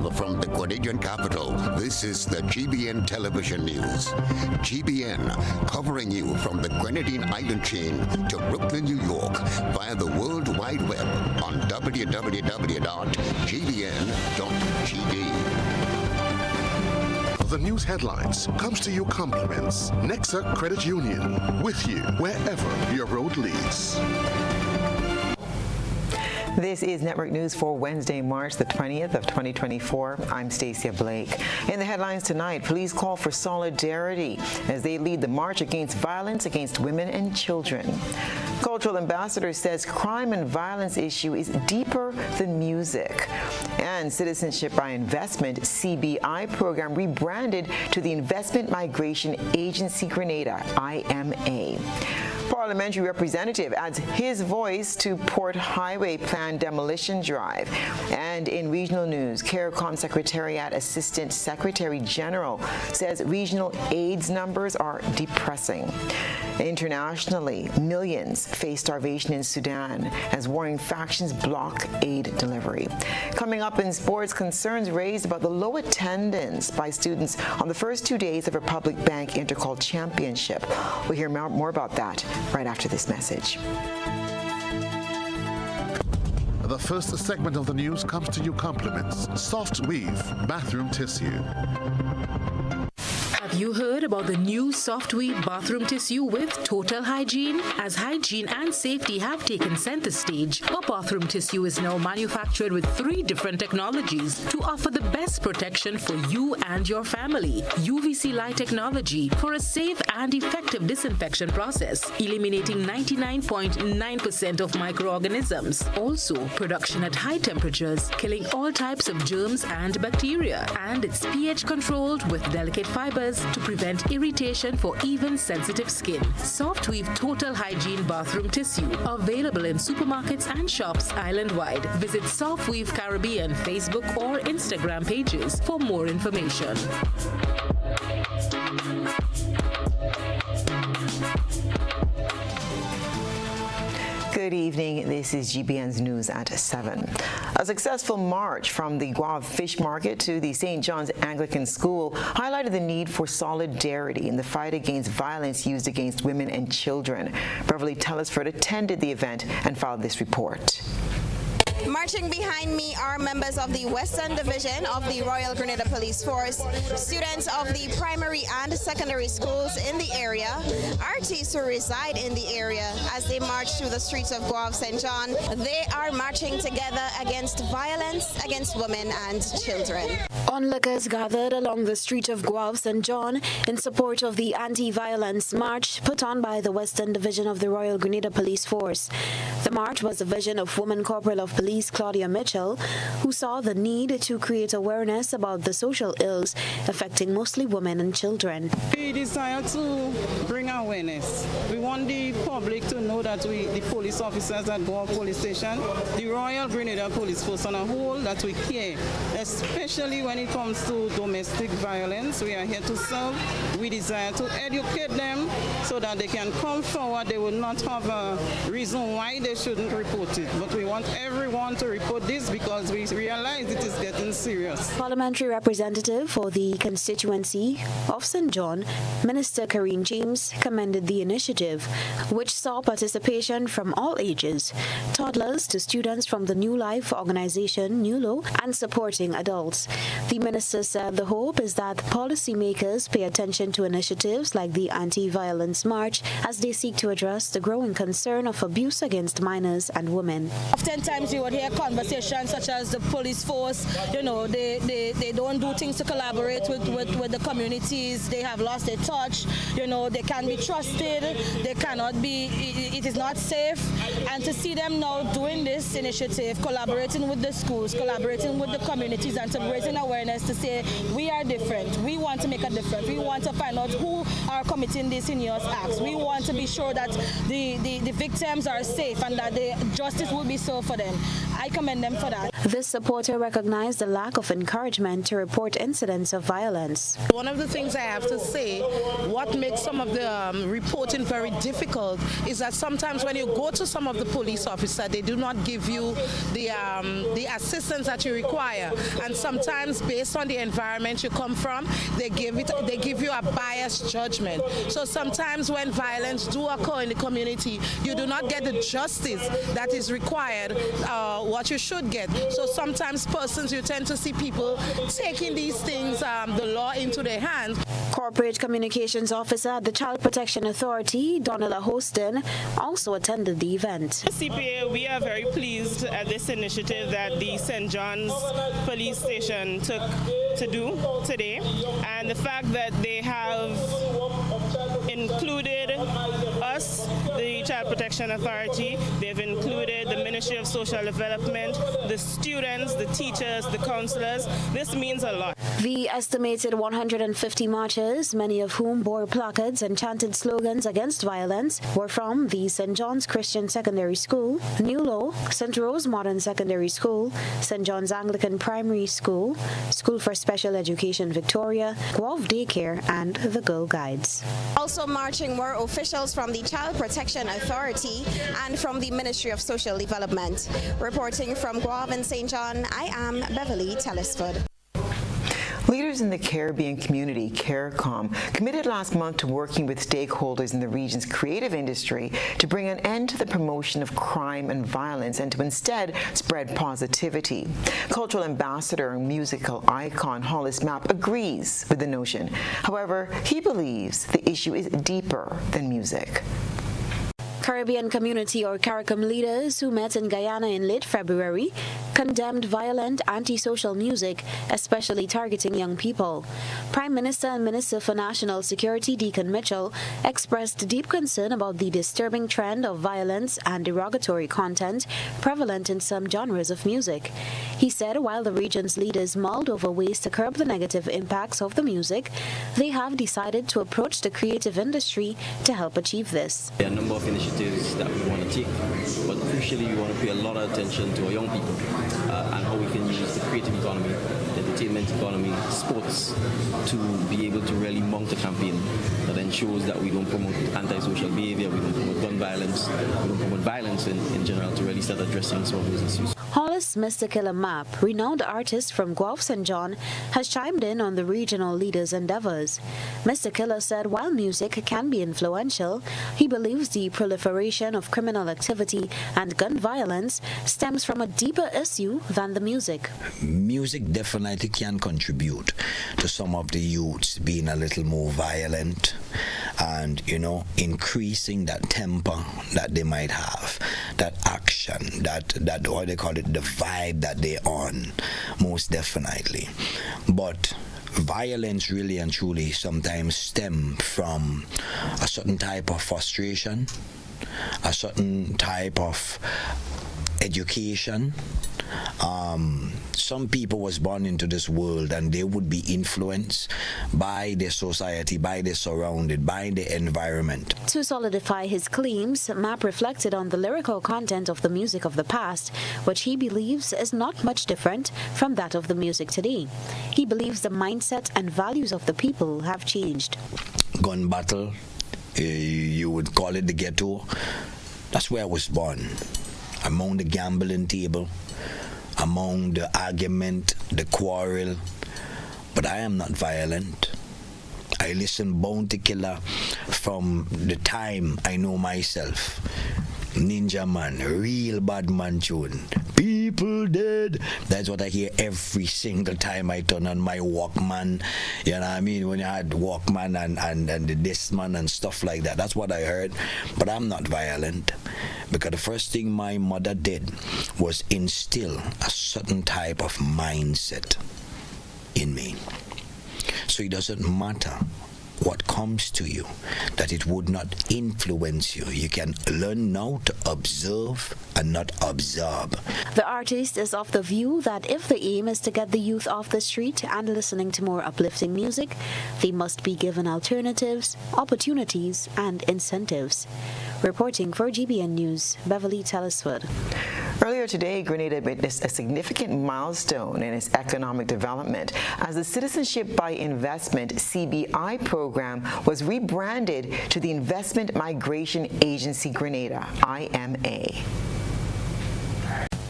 Live from the Canadian capital, this is the GBN Television News. GBN, covering you from the Grenadine Island chain to Brooklyn, New York, via the World Wide Web on www.gbn.gd. The news headlines comes to you compliments Nexa Credit Union, with you wherever your road leads. This is Network News for Wednesday, March the 20th of 2024. I'm Stasia Blake. In the headlines tonight, police call for solidarity as they lead the march against violence against women and children. Cultural ambassador says crime and violence issue is deeper than music. And Citizenship by Investment CBI program rebranded to the Investment Migration Agency Grenada, IMA. Parliamentary representative adds his voice to Port Highway planned demolition drive. And in regional news, CARICOM Secretariat Assistant Secretary General says regional AIDS numbers are depressing. Internationally, millions face starvation in Sudan as warring factions block aid delivery. Coming up in sports, concerns raised about the low attendance by students on the first 2 days of Republic Bank Intercol Championship. We'll hear more about that right after this message. The first segment of the news comes to you compliments Soft Weave Bathroom Tissue. Have you heard about the new Soft Weave bathroom tissue with total hygiene? As hygiene and safety have taken center stage, our bathroom tissue is now manufactured with 3 different technologies to offer the best protection for you and your family. UVC light technology for a safe and effective disinfection process, eliminating 99.9% of microorganisms. Also, production at high temperatures, killing all types of germs and bacteria. And it's pH controlled with delicate fibers to prevent irritation for even sensitive skin. Soft Weave Total Hygiene Bathroom Tissue, available in supermarkets and shops island-wide. Visit Soft Weave Caribbean Facebook or Instagram pages for more information. Good evening. This is GBN's News at 7. A successful march from the Guave Fish Market to the St. John's Anglican School highlighted the need for solidarity in the fight against violence used against women and children. Beverly Telesford attended the event and filed this report. Marching behind me are members of the Western Division of the Royal Grenada Police Force, students of the primary and secondary schools in the area, artists who reside in the area as they march through the streets of Guave St. John. They are marching together against violence against women and children. Onlookers gathered along the street of Guave St. John in support of the anti-violence march put on by the Western Division of the Royal Grenada Police Force. The march was a vision of Woman Corporal of Police Claudia Mitchell, who saw the need to create awareness about the social ills affecting mostly women and children. We desire to bring awareness. We want the public to know that the police officers at Guave Police Station, the Royal Grenada Police Force on a whole, that we care, especially when it comes to domestic violence. We are here to serve. We desire to educate them so that they can come forward. They will not have a reason why they shouldn't report it. But we want everyone to report this because we realize it is getting serious. Parliamentary representative for the constituency of St. John, Minister Karine James, commended the initiative, which saw participation from all ages, toddlers to students from the New Life organization, NULO, and supporting adults. The minister said the hope is that policymakers pay attention to initiatives like the anti-violence march as they seek to address the growing concern of abuse against minors and women. Oftentimes you would hear conversations such as the police force, they don't do things to collaborate with the communities. They have lost their touch. They can be trusted. They cannot be, it is not safe. And to see them now doing this initiative, collaborating with the schools, collaborating with the communities, and to raising awareness to say we are different. We want to make a difference. We want to find out who are committing these heinous acts. We want to be sure that the victims are safe and that the justice will be served for them. I commend them for that. This supporter recognized the lack of encouragement to report incidents of violence. One of the things I have to say, what makes some of the reporting very difficult is that sometimes when you go to some of the police officers, they do not give you the assistance that you require, and sometimes based on the environment you come from, they give you a biased judgment. So sometimes when violence do occur in the community, you do not get the justice that is required, what you should get. So sometimes you tend to see people taking these things, the law into their hands. Corporate Communications Officer at the Child Protection Authority, Donella Hostin, also attended the event. CPA, we are very pleased at this initiative that the St. John's Police Station took to do today, and the fact that they have included us, the Child Protection Authority, they've included the Ministry of Social Development, the students, the teachers, the counselors. This means a lot. The estimated 150 marchers, many of whom bore placards and chanted slogans against violence, were from the St. John's Christian Secondary School, New Low, St. Rose Modern Secondary School, St. John's Anglican Primary School, School for Special Education Victoria, Guelph Daycare, and the Girl Guides. Also marching were officials from the Child Protection Authority and from the Ministry of Social Development. Reporting from Guelph and St. John, I am Beverly Telesford. Leaders in the Caribbean community, CARICOM, committed last month to working with stakeholders in the region's creative industry to bring an end to the promotion of crime and violence and to instead spread positivity. Cultural ambassador and musical icon Hollis Mapp agrees with the notion. However, he believes the issue is deeper than music. Caribbean Community or CARICOM leaders who met in Guyana in late February condemned violent antisocial music, especially targeting young people. Prime Minister and Minister for National Security Deacon Mitchell expressed deep concern about the disturbing trend of violence and derogatory content prevalent in some genres of music. He said while the region's leaders mulled over ways to curb the negative impacts of the music, they have decided to approach the creative industry to help achieve this. There are a number of initiatives that we want to take, but crucially we want to pay a lot of attention to our young people and how we can use the creative economy, the entertainment economy, sports to be able to really mount a campaign that ensures that we don't promote antisocial behavior, we don't promote gun violence, we don't promote violence in general, to really start addressing some of those issues. Hollis Mr. Killer Mapp, renowned artist from Guelph St. John, has chimed in on the regional leaders' endeavors. Mr. Killer said while music can be influential, he believes the proliferation of criminal activity and gun violence stems from a deeper issue than the music. Music definitely can contribute to some of the youths being a little more violent and, increasing that temper that they might have, that action, that what they call it, the vibe that they're on, most definitely. But violence really and truly sometimes stem from a certain type of frustration, a certain type of education. Some people was born into this world and they would be influenced by their society, by their surrounded, by the environment. To solidify his claims, Mapp reflected on the lyrical content of the music of the past, which he believes is not much different from that of the music today. He believes the mindset and values of the people have changed. Gun battle, you would call it the ghetto. That's where I was born. Among the gambling table, among the argument, the quarrel. But I am not violent. I listen Bounty Killer from the time I know myself. Ninja Man, real bad man tune. People dead. That's what I hear every single time I turn on my Walkman. You know what I mean? When you had Walkman and the Discman and stuff like that. That's what I heard. But I'm not violent. Because the first thing my mother did was instill a certain type of mindset in me. So it doesn't matter what comes to you, that it would not influence you. You can learn now to observe and not absorb. The artist is of the view that if the aim is to get the youth off the street and listening to more uplifting music, they must be given alternatives, opportunities, and incentives. Reporting for GBN News, Beverly Telesford. Earlier today, Grenada witnessed a significant milestone in its economic development as the Citizenship by Investment CBI program was rebranded to the Investment Migration Agency Grenada, IMA.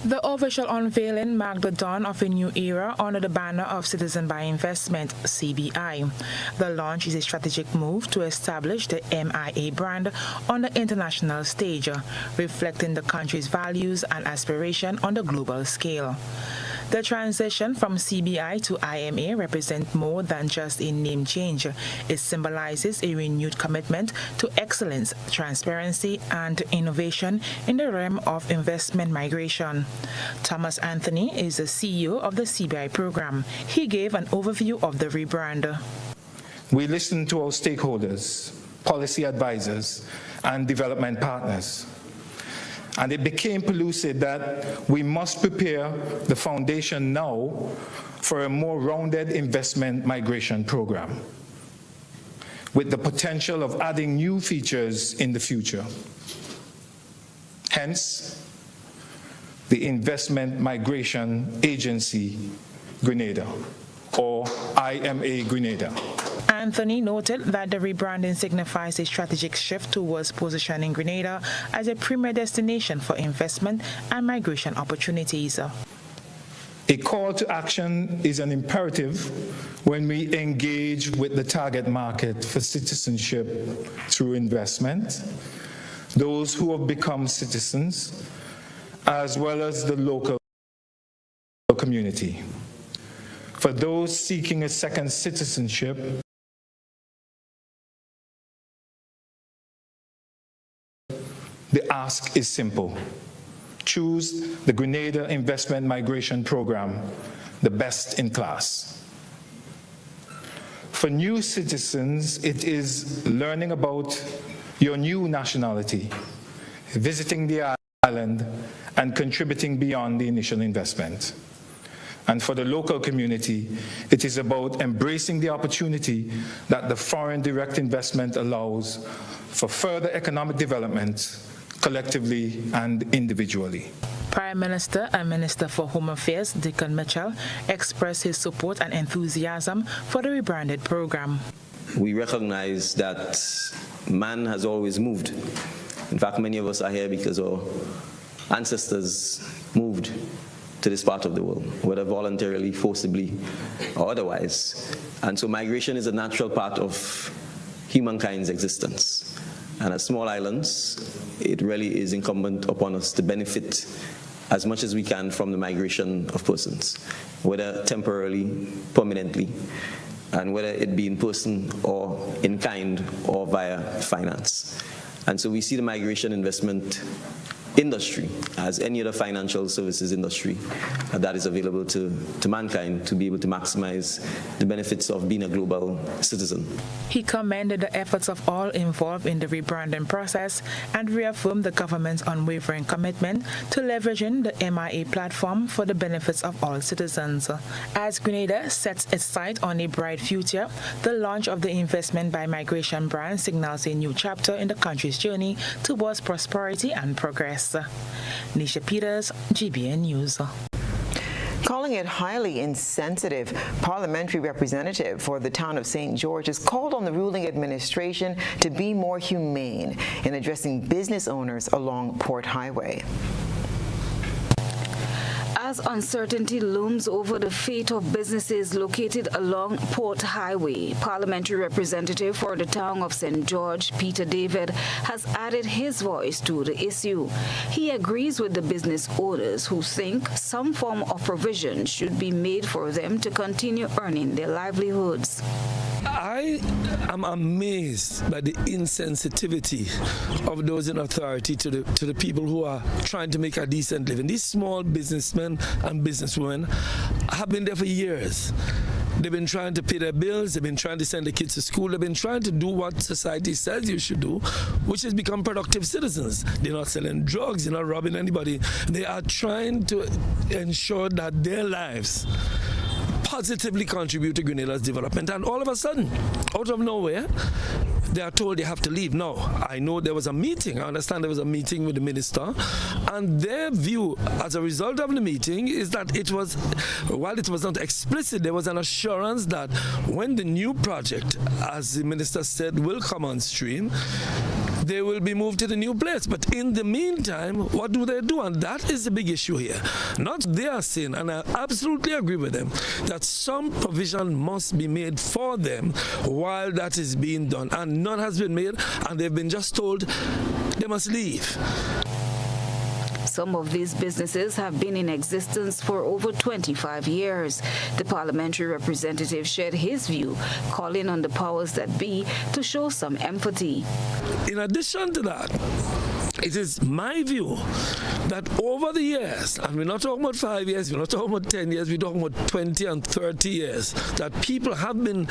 The official unveiling marked the dawn of a new era under the banner of Citizen by Investment, CBI. The launch is a strategic move to establish the MIA brand on the international stage, reflecting the country's values and aspiration on the global scale. The transition from CBI to IMA represents more than just a name change. It symbolizes a renewed commitment to excellence, transparency, and innovation in the realm of investment migration. Thomas Anthony is the CEO of the CBI program. He gave an overview of the rebrand. We listened to our stakeholders, policy advisors, and development partners. And it became pellucid that we must prepare the foundation now for a more rounded investment migration program, with the potential of adding new features in the future. Hence, the Investment Migration Agency Grenada, or IMA Grenada. Anthony noted that the rebranding signifies a strategic shift towards positioning Grenada as a premier destination for investment and migration opportunities. A call to action is an imperative when we engage with the target market for citizenship through investment, those who have become citizens, as well as the local community. For those seeking a second citizenship, the ask is simple. Choose the Grenada Investment Migration Program, the best in class. For new citizens, it is learning about your new nationality, visiting the island, and contributing beyond the initial investment. And for the local community, it is about embracing the opportunity that the foreign direct investment allows for further economic development, collectively and individually. Prime Minister and Minister for Home Affairs, Dickon Mitchell, expressed his support and enthusiasm for the rebranded program. We recognize that man has always moved. In fact, many of us are here because our ancestors moved to this part of the world, whether voluntarily, forcibly, or otherwise. And so migration is a natural part of humankind's existence. And as small islands, it really is incumbent upon us to benefit as much as we can from the migration of persons, whether temporarily, permanently, and whether it be in person or in kind or via finance. And so we see the migration investment industry as any other financial services industry that is available to mankind to be able to maximize the benefits of being a global citizen. He commended the efforts of all involved in the rebranding process and reaffirmed the government's unwavering commitment to leveraging the MIA platform for the benefits of all citizens. As Grenada sets its sight on a bright future, the launch of the Investment by Migration brand signals a new chapter in the country's journey towards prosperity and progress. Nisha Peters, GBN News. Calling it highly insensitive, parliamentary representative for the town of St. George has called on the ruling administration to be more humane in addressing business owners along Port Highway. As uncertainty looms over the fate of businesses located along Port Highway, Parliamentary Representative for the town of St. George, Peter David, has added his voice to the issue. He agrees with the business owners who think some form of provision should be made for them to continue earning their livelihoods. I am amazed by the insensitivity of those in authority to the people who are trying to make a decent living. These small businessmen and businesswomen have been there for years. They've been trying to pay their bills, they've been trying to send the kids to school, they've been trying to do what society says you should do, which is become productive citizens. They're not selling drugs, they're not robbing anybody. They are trying to ensure that their lives positively contribute to Grenada's development. And all of a sudden, out of nowhere, they are told they have to leave. Now, I know there was a meeting. I understand there was a meeting with the minister, and their view as a result of the meeting is that it was, while it was not explicit, there was an assurance that when the new project, as the minister said, will come on stream, they will be moved to the new place. But in the meantime, what do they do? And that is the big issue here. Not their sin, and I absolutely agree with them, that some provision must be made for them while that is being done. And none has been made, and they've been just told they must leave. Some of these businesses have been in existence for over 25 years. The parliamentary representative shared his view, calling on the powers that be to show some empathy. In addition to that, it is my view that over the years, and we're not talking about 5 years, we're not talking about 10 years, we're talking about 20 and 30 years, that people have been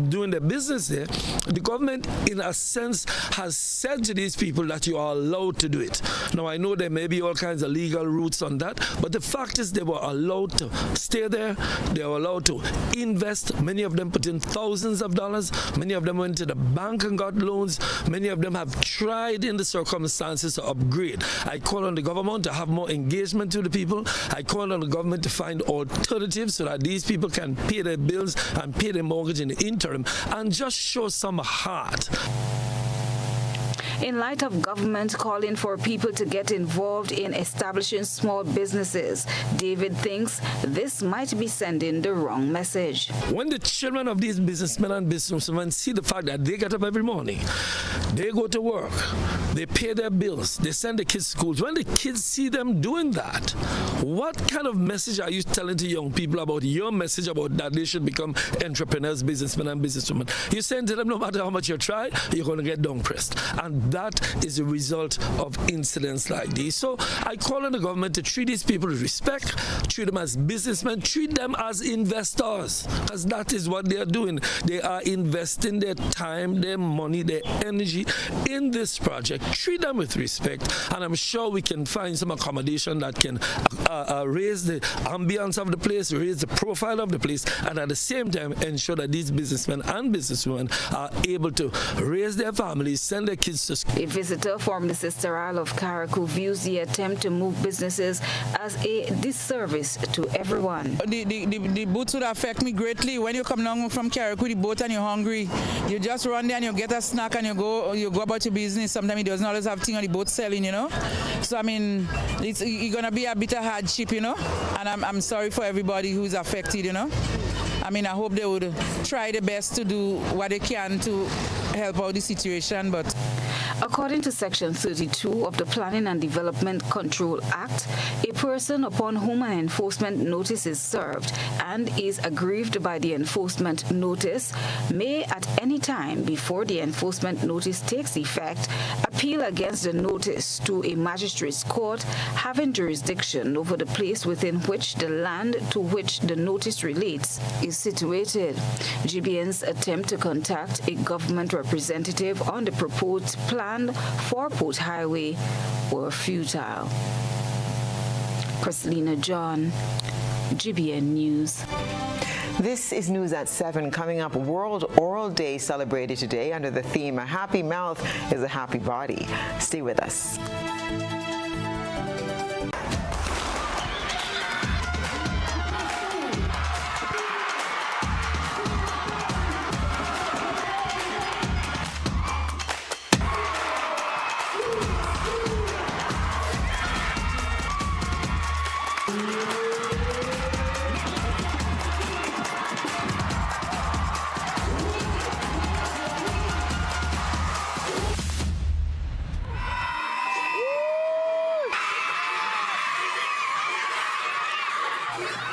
doing their business there, the government, in a sense, has said to these people that you are allowed to do it. Now, I know there may be all kinds of legal routes on that, but the fact is they were allowed to stay there, they were allowed to invest. Many of them put in thousands of dollars, many of them went to the bank and got loans, many of them have tried in the circumstances to upgrade. I call on the government to have more engagement to the people. I call on the government to find alternatives so that these people can pay their bills and pay their mortgage in the interim, and just show some heart. In light of government calling for people to get involved in establishing small businesses, David thinks this might be sending the wrong message. When the children of these businessmen and businesswomen see the fact that they get up every morning, they go to work, they pay their bills, they send the kids to schools, when the kids see them doing that, what kind of message are you telling to young people about your message about that they should become entrepreneurs, businessmen and businesswomen? You're saying to them, no matter how much you try, you're going to get down pressed. And that is a result of incidents like these. So I call on the government to treat these people with respect, treat them as businessmen, treat them as investors, because that is what they are doing. They are investing their time, their money, their energy in this project. Treat them with respect, and I'm sure we can find some accommodation that can raise the ambience of the place, raise the profile of the place, and at the same time ensure that these businessmen and businesswomen are able to raise their families, send their kids to school. A visitor from the Sister Isle of Carriacou views the attempt to move businesses as a disservice to everyone. The boats would affect me greatly. When you come down from Carriacou, the boat, and you're hungry, you just run there and you get a snack and you go about your business. Sometimes it doesn't always have things on the boat selling, you know. So I mean, it's gonna be a bit of hardship, you know. And I'm sorry for everybody who's affected, you know. I mean, I hope they would try their best to do what they can to help out the situation, but according to Section 32 of the Planning and Development Control Act, a person upon whom an enforcement notice is served and is aggrieved by the enforcement notice may at any time before the enforcement notice takes effect appeal against the notice to a magistrate's court having jurisdiction over the place within which the land to which the notice relates is situated. GBN's attempt to contact a government representative on the proposed plan for Port Highway were futile. Christina John, GBN News. This is News at 7. Coming up, World Oral Day celebrated today under the theme, A Happy Mouth is a Happy Body. Stay with us.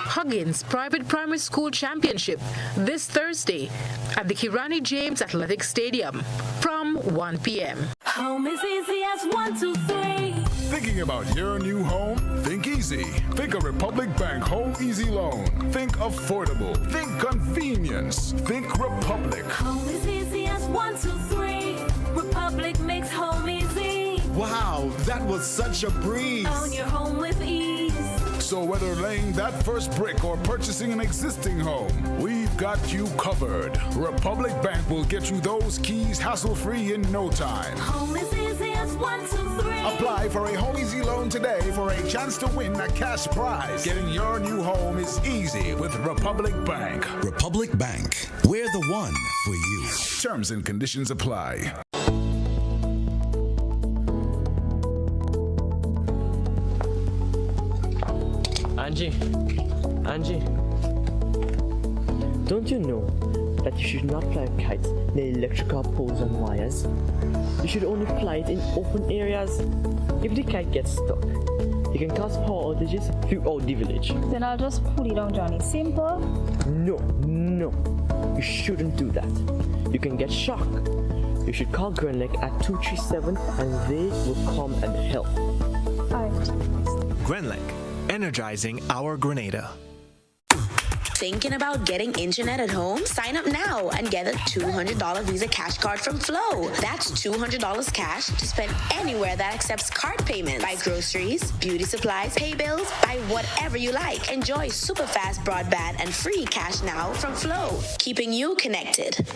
Huggins Private Primary School Championship this Thursday at the Kirani James Athletic Stadium from 1 p.m. Home is easy as 1, 2, 3. Thinking about your new home? Think easy. Think a Republic Bank Home Easy Loan. Think affordable. Think convenience. Think Republic. Home is easy as 1, 2, 3. Republic makes home easy. Wow, that was such a breeze. Own your home with ease. So whether laying that first brick or purchasing an existing home, we've got you covered. Republic Bank will get you those keys hassle-free in no time. Home is easy as 1, 2, 3. Apply for a Home Easy loan today for a chance to win a cash prize. Getting your new home is easy with Republic Bank. Republic Bank, we're the one for you. Terms and conditions apply. Angie, don't you know that you should not fly kites near electrical poles and wires? You should only fly it in open areas. If the kite gets stuck, it can cause power outages throughout the village. Then I'll just pull it down, Johnny. Simple? No, you shouldn't do that. You can get shocked. You should call Grenlec at 237 and they will come and help. Grenlec, energizing our Grenada. Thinking about getting internet at home? Sign up now and get a $200 Visa cash card from Flow. That's $200 cash to spend anywhere that accepts card payments. Buy groceries, beauty supplies, pay bills, buy whatever you like. Enjoy super fast broadband and free cash now from Flow, keeping you connected.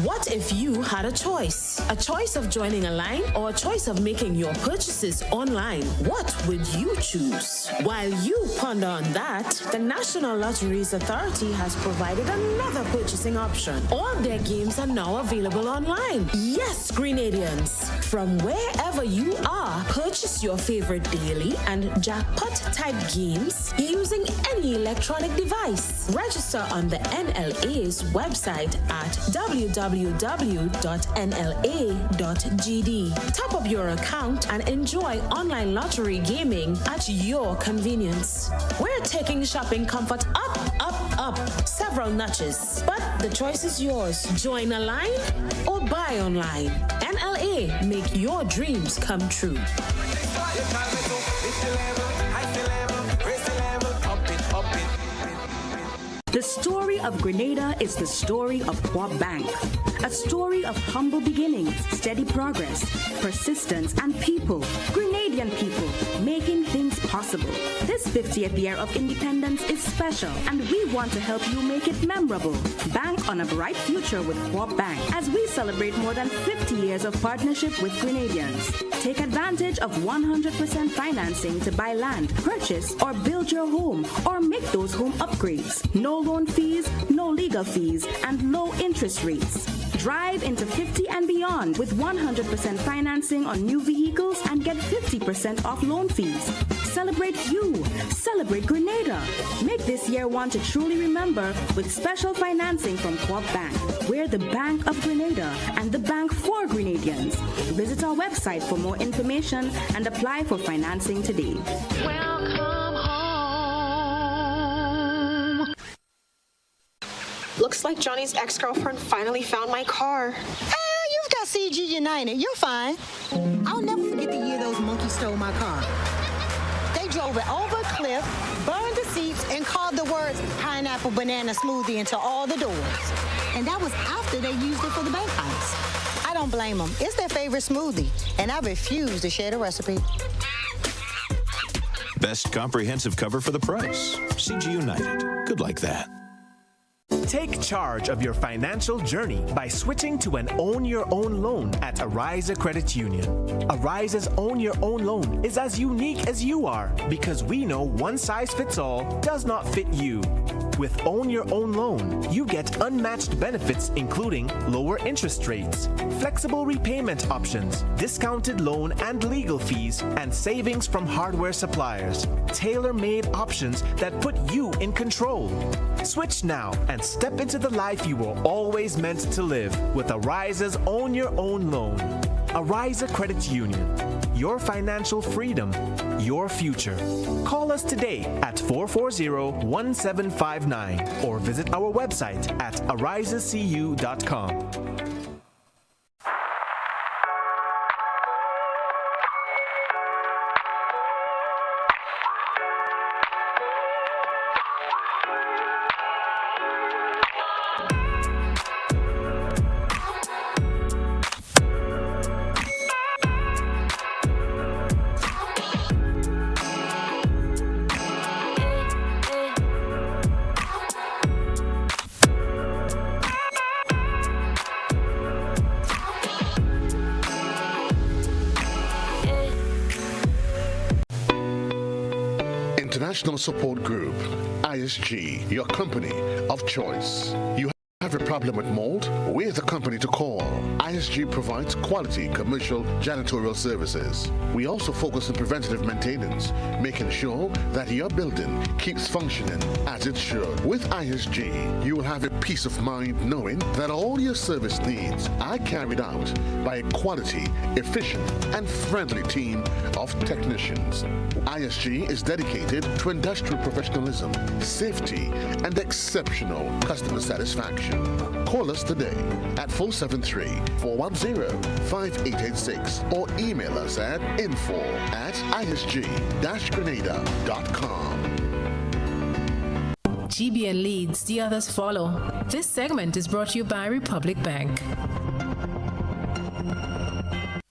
What if you had a choice? A choice of joining a line or a choice of making your purchases online? What would you choose? While you ponder on that, the National Lotteries Authority has provided another purchasing option. All their games are now available online. Yes, Grenadians, from wherever you are, purchase your favorite daily and jackpot type games using any electronic device. Register on the NLA's website at www.nla.gd. Top up your account and enjoy online lottery gaming at your convenience. We're taking shopping comfort up several notches. But the choice is yours. Join a line or buy online. NLA, make your dreams come true. The story of Grenada is the story of Co-op Bank. A story of humble beginnings, steady progress, persistence, and people. Grenadian people making things possible. This 50th year of independence is special, and we want to help you make it memorable. Bank on a bright future with Co-op Bank as we celebrate more than 50 years of partnership with Grenadians. Take advantage of 100% financing to buy land, purchase, or build your home, or make those home upgrades. No loan fees, no legal fees, and low interest rates. Drive into 50 and beyond with 100% financing on new vehicles and get 50% off loan fees. Celebrate you. Celebrate Grenada. Make this year one to truly remember with special financing from Co-op Bank. We're the Bank of Grenada and the bank for Grenadians. Visit our website for more information and apply for financing today. Welcome home. Looks like Johnny's ex-girlfriend finally found my car. You've got CG United. You're fine. I'll never forget the year those monkeys stole my car. They drove it over a cliff, burned the seats, and called the words pineapple banana smoothie into all the doors. And that was after they used it for the bank heist. I don't blame them. It's their favorite smoothie, and I refuse to share the recipe. Best comprehensive cover for the price. CG United. Good like that. Take charge of your financial journey by switching to an Own Your Own loan at Ariza Credit Union. Ariza's Own Your Own loan is as unique as you are because we know one size fits all does not fit you. With Own Your Own loan, you get unmatched benefits including lower interest rates, flexible repayment options, discounted loan and legal fees, and savings from hardware suppliers. Tailor-made options that put you in control. Switch now and step into the life you were always meant to live with Ariza's Own Your Own loan. Ariza Credit Union. Your financial freedom, your future. Call us today at 440-1759 or visit our website at arizacu.com. Operational Support Group, ISG, your company of choice. You have a problem with mold? We're the company to call. ISG provides quality commercial janitorial services. We also focus on preventative maintenance, making sure that your building keeps functioning as it should. With ISG, you will have a peace of mind knowing that all your service needs are carried out by a quality, efficient, and friendly team of technicians. ISG is dedicated to industrial professionalism, safety, and exceptional customer satisfaction. Call us today at 473-410-5886 or email us at info@isg-grenada.com. GBN leads, the others follow. This segment is brought to you by Republic Bank.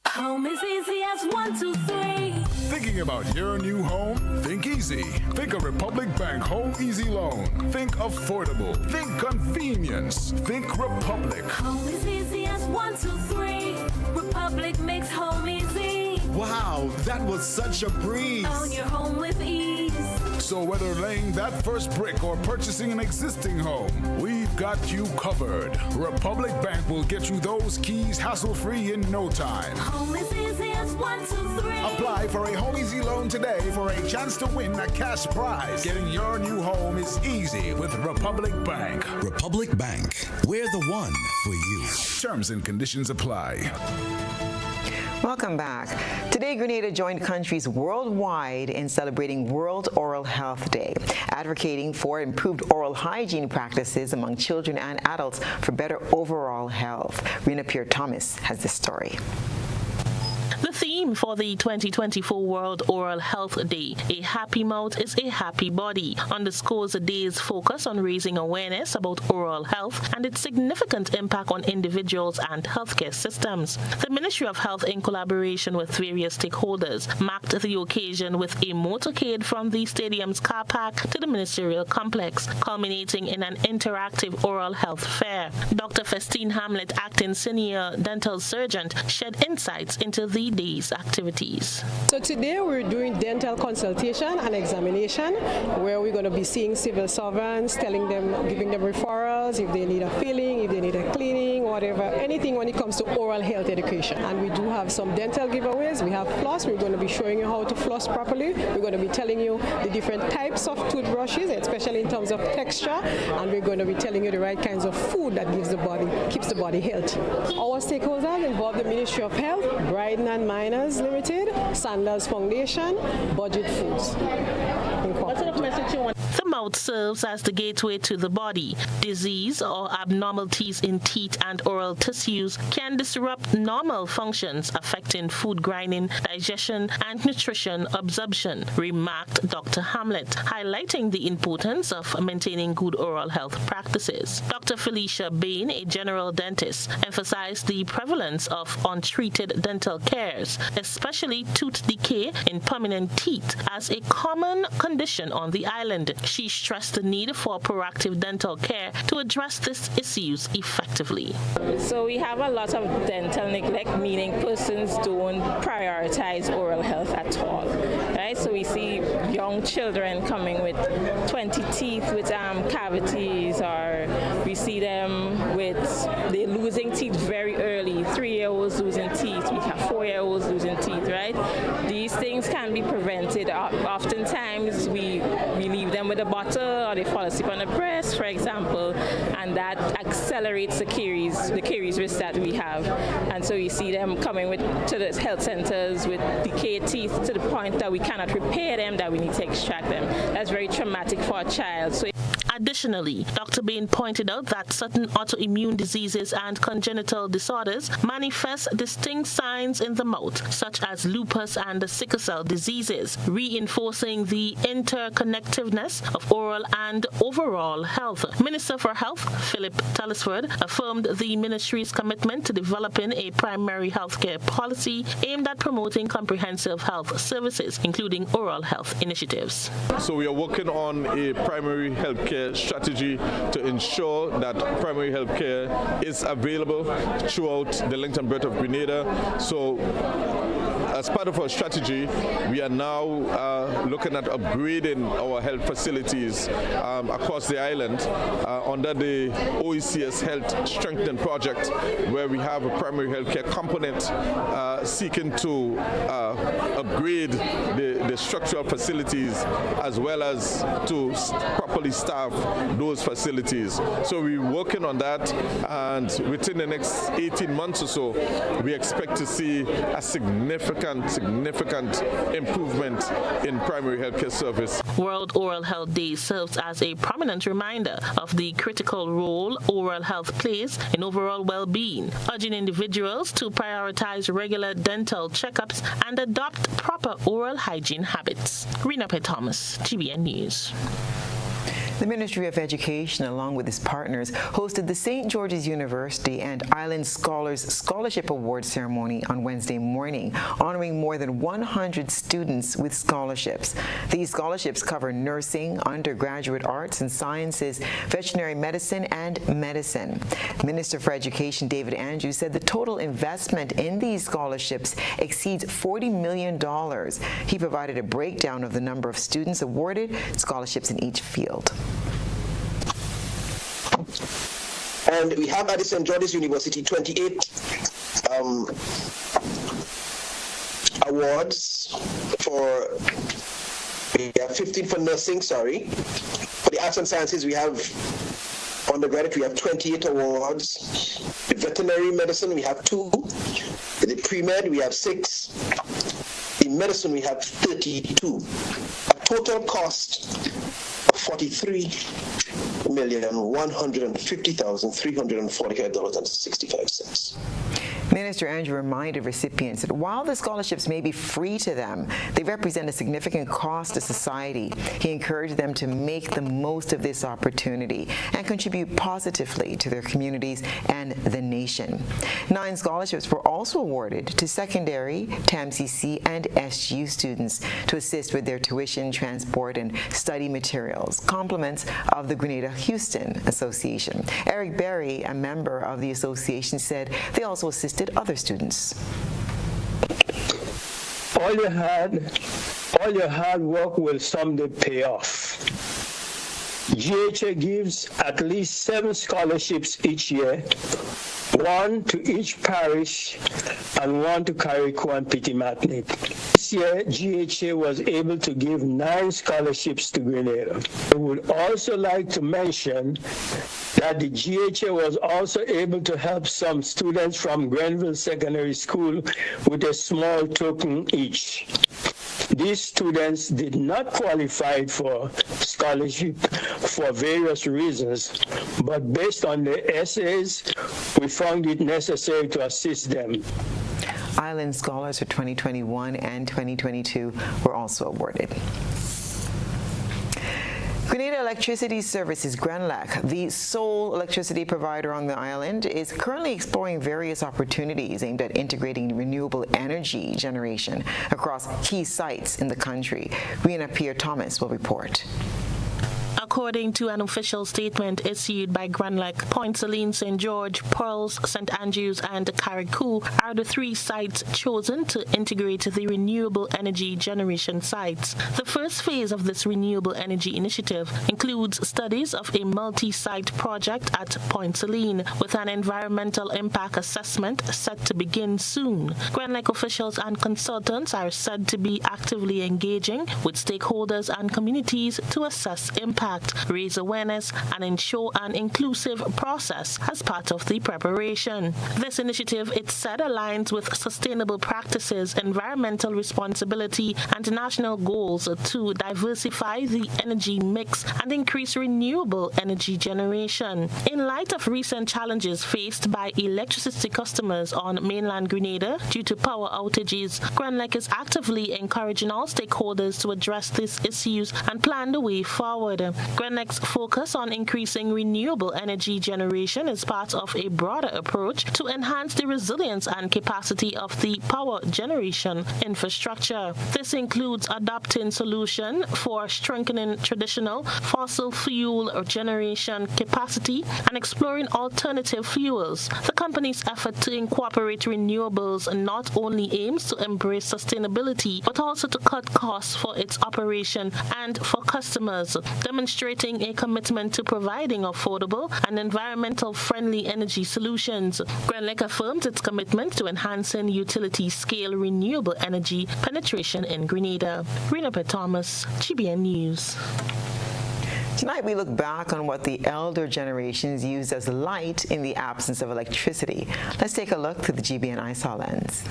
Home is easy as 1, 2, 3. Thinking about your new home? Think easy. Think of Republic Bank Home Easy Loan. Think affordable. Think convenience. Think Republic. Home is easy as 1, 2, 3. Republic makes home easy. Wow, that was such a breeze. Own your home with ease. So whether laying that first brick or purchasing an existing home, we've got you covered. Republic Bank will get you those keys hassle-free in no time. Home is easy as 1, 2, 3. Apply for a Home Easy Loan today for a chance to win a cash prize. Getting your new home is easy with Republic Bank. Republic Bank, we're the one for you. Terms and conditions apply. Welcome back. Today, Grenada joined countries worldwide in celebrating World Oral Health Day, advocating for improved oral hygiene practices among children and adults for better overall health. Rena Pierre-Thomas has this story. The theme for the 2024 World Oral Health Day, A Happy Mouth is a Happy Body, underscores the day's focus on raising awareness about oral health and its significant impact on individuals and healthcare systems. The Ministry of Health, in collaboration with various stakeholders, marked the occasion with a motorcade from the stadium's car park to the ministerial complex, culminating in an interactive oral health fair. Dr. Festine Hamlet, acting senior dental surgeon, shed insights into the day's activities. So today we're doing dental consultation and examination, where we're going to be seeing civil servants, telling them, giving them referrals if they need a filling, if they need a cleaning, whatever, anything when it comes to oral health education. And we do have some dental giveaways. We have floss. We're going to be showing you how to floss properly. We're going to be telling you the different types of toothbrushes, especially in terms of texture, and we're going to be telling you the right kinds of food that keeps the body healthy. Our stakeholders involve the Ministry of Health, Bryden and Miners Limited, Sanders Foundation, Budget Foods. What sort of message you want? The mouth serves as the gateway to the body. Disease or abnormalities in teeth and oral tissues can disrupt normal functions, affecting food grinding, digestion, and nutrition absorption, remarked Dr. Hamlet, highlighting the importance of maintaining good oral health practices. Dr. Felicia Bain, a general dentist, emphasized the prevalence of untreated dental cares, especially tooth decay in permanent teeth, as a common condition on the island. She stressed the need for proactive dental care to address these issues effectively. So we have a lot of dental neglect, meaning persons don't prioritize oral health at all, right? So we see young children coming with 20 teeth with cavities, or we see them they're losing teeth very early, 3-year-olds losing teeth, we have 4-year-olds losing teeth, right? These things can be prevented. Oftentimes we leave them with a bottle, or they fall asleep on the breast, for example, and that accelerates the caries risk that we have. And so you see them coming to the health centers with decayed teeth to the point that we cannot repair them, that we need to extract them. That's very traumatic for a child. So Additionally, Dr. Bain pointed out that certain autoimmune diseases and congenital disorders manifest distinct signs in the mouth, such as lupus and sickle cell diseases, reinforcing the interconnectedness of oral and overall health. Minister for Health, Philip Tellisford, affirmed the ministry's commitment to developing a primary healthcare policy aimed at promoting comprehensive health services, including oral health initiatives. So we are working on a primary healthcare strategy to ensure that primary health care is available throughout the length and breadth of Grenada. So as part of our strategy, we are now looking at upgrading our health facilities across the island under the OECS Health Strengthening Project, where we have a primary healthcare component seeking to upgrade the structural facilities as well as to properly staff those facilities. So we're working on that, and within the next 18 months or so, we expect to see a significant improvement in primary healthcare service. World Oral Health Day serves as a prominent reminder of the critical role oral health plays in overall well-being, urging individuals to prioritize regular dental checkups and adopt proper oral hygiene habits. Rena P. Thomas, GBN News. The Ministry of Education, along with its partners, hosted the St. George's University and Island Scholars Scholarship Award ceremony on Wednesday morning, honoring more than 100 students with scholarships. These scholarships cover nursing, undergraduate arts and sciences, veterinary medicine, and medicine. Minister for Education David Andrews said the total investment in these scholarships exceeds $40 million. He provided a breakdown of the number of students awarded scholarships in each field. And we have at the St. George's University 28 awards for, we have 15 for nursing, For the arts and sciences, we have undergraduate, we have 28 awards. The veterinary medicine, we have 2. The pre-med, we have 6. In medicine, we have 32. A total cost of $43,150,345.65. Minister Andrew reminded recipients that while the scholarships may be free to them, they represent a significant cost to society. He encouraged them to make the most of this opportunity and contribute positively to their communities and the nation. 9 scholarships were also awarded to secondary, TAMCC, and SGU students to assist with their tuition, transport, and study materials, compliments of the Grenada-Houston Association. Eric Berry, a member of the association, said they also assisted other students. All your hard work will someday pay off. GHA gives at least 7 scholarships each year, 1 to each parish and 1 to Carriacou and Petit-Martinique. This year, GHA was able to give 9 scholarships to Grenada. I would also like to mention that the GHA was also able to help some students from Grenville Secondary School with a small token each. These students did not qualify for scholarship for various reasons, but based on their essays, we found it necessary to assist them. Island Scholars for 2021 and 2022 were also awarded. Grenada Electricity Services, GRENLEC, the sole electricity provider on the island, is currently exploring various opportunities aimed at integrating renewable energy generation across key sites in the country. Rena Pierre Thomas will report. According to an official statement issued by GRENLEC, Point Celine, St. George, Pearls, St. Andrews, and Carriacou are the 3 sites chosen to integrate the renewable energy generation sites. The first phase of this renewable energy initiative includes studies of a multi-site project at Point Celine, with an environmental impact assessment set to begin soon. GRENLEC officials and consultants are said to be actively engaging with stakeholders and communities to assess impact, raise awareness, and ensure an inclusive process as part of the preparation. This initiative, it said, aligns with sustainable practices, environmental responsibility, and national goals to diversify the energy mix and increase renewable energy generation. In light of recent challenges faced by electricity customers on mainland Grenada due to power outages, GRENLEC is actively encouraging all stakeholders to address these issues and plan the way forward. GRENLEC's focus on increasing renewable energy generation is part of a broader approach to enhance the resilience and capacity of the power generation infrastructure. This includes adopting solutions for strengthening traditional fossil fuel generation capacity and exploring alternative fuels. The company's effort to incorporate renewables not only aims to embrace sustainability, but also to cut costs for its operation and for customers, demonstrating a commitment to providing affordable and environmental-friendly energy solutions. Grenlec affirms its commitment to enhancing utility-scale renewable energy penetration in Grenada. Rena Thomas, GBN News. Tonight, we look back on what the elder generations used as light in the absence of electricity. Let's take a look through the GBN ISOR lens.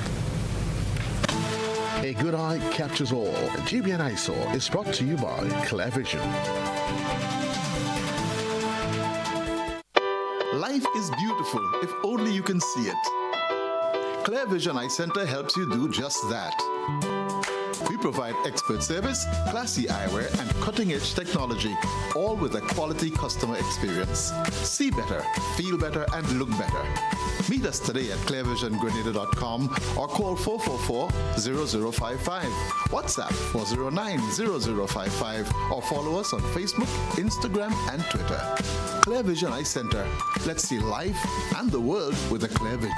A good eye captures all. GBN ISOR is brought to you by ClearVision. Life is beautiful if only you can see it. ClearVision Eye Center helps you do just that. We provide expert service, classy eyewear, and cutting-edge technology, all with a quality customer experience. See better, feel better, and look better. Meet us today at clearvisiongrenada.com or call 444-0055, WhatsApp 409-0055, or follow us on Facebook, Instagram, and Twitter. ClearVision Eye Center. Let's see life and the world with a clear vision.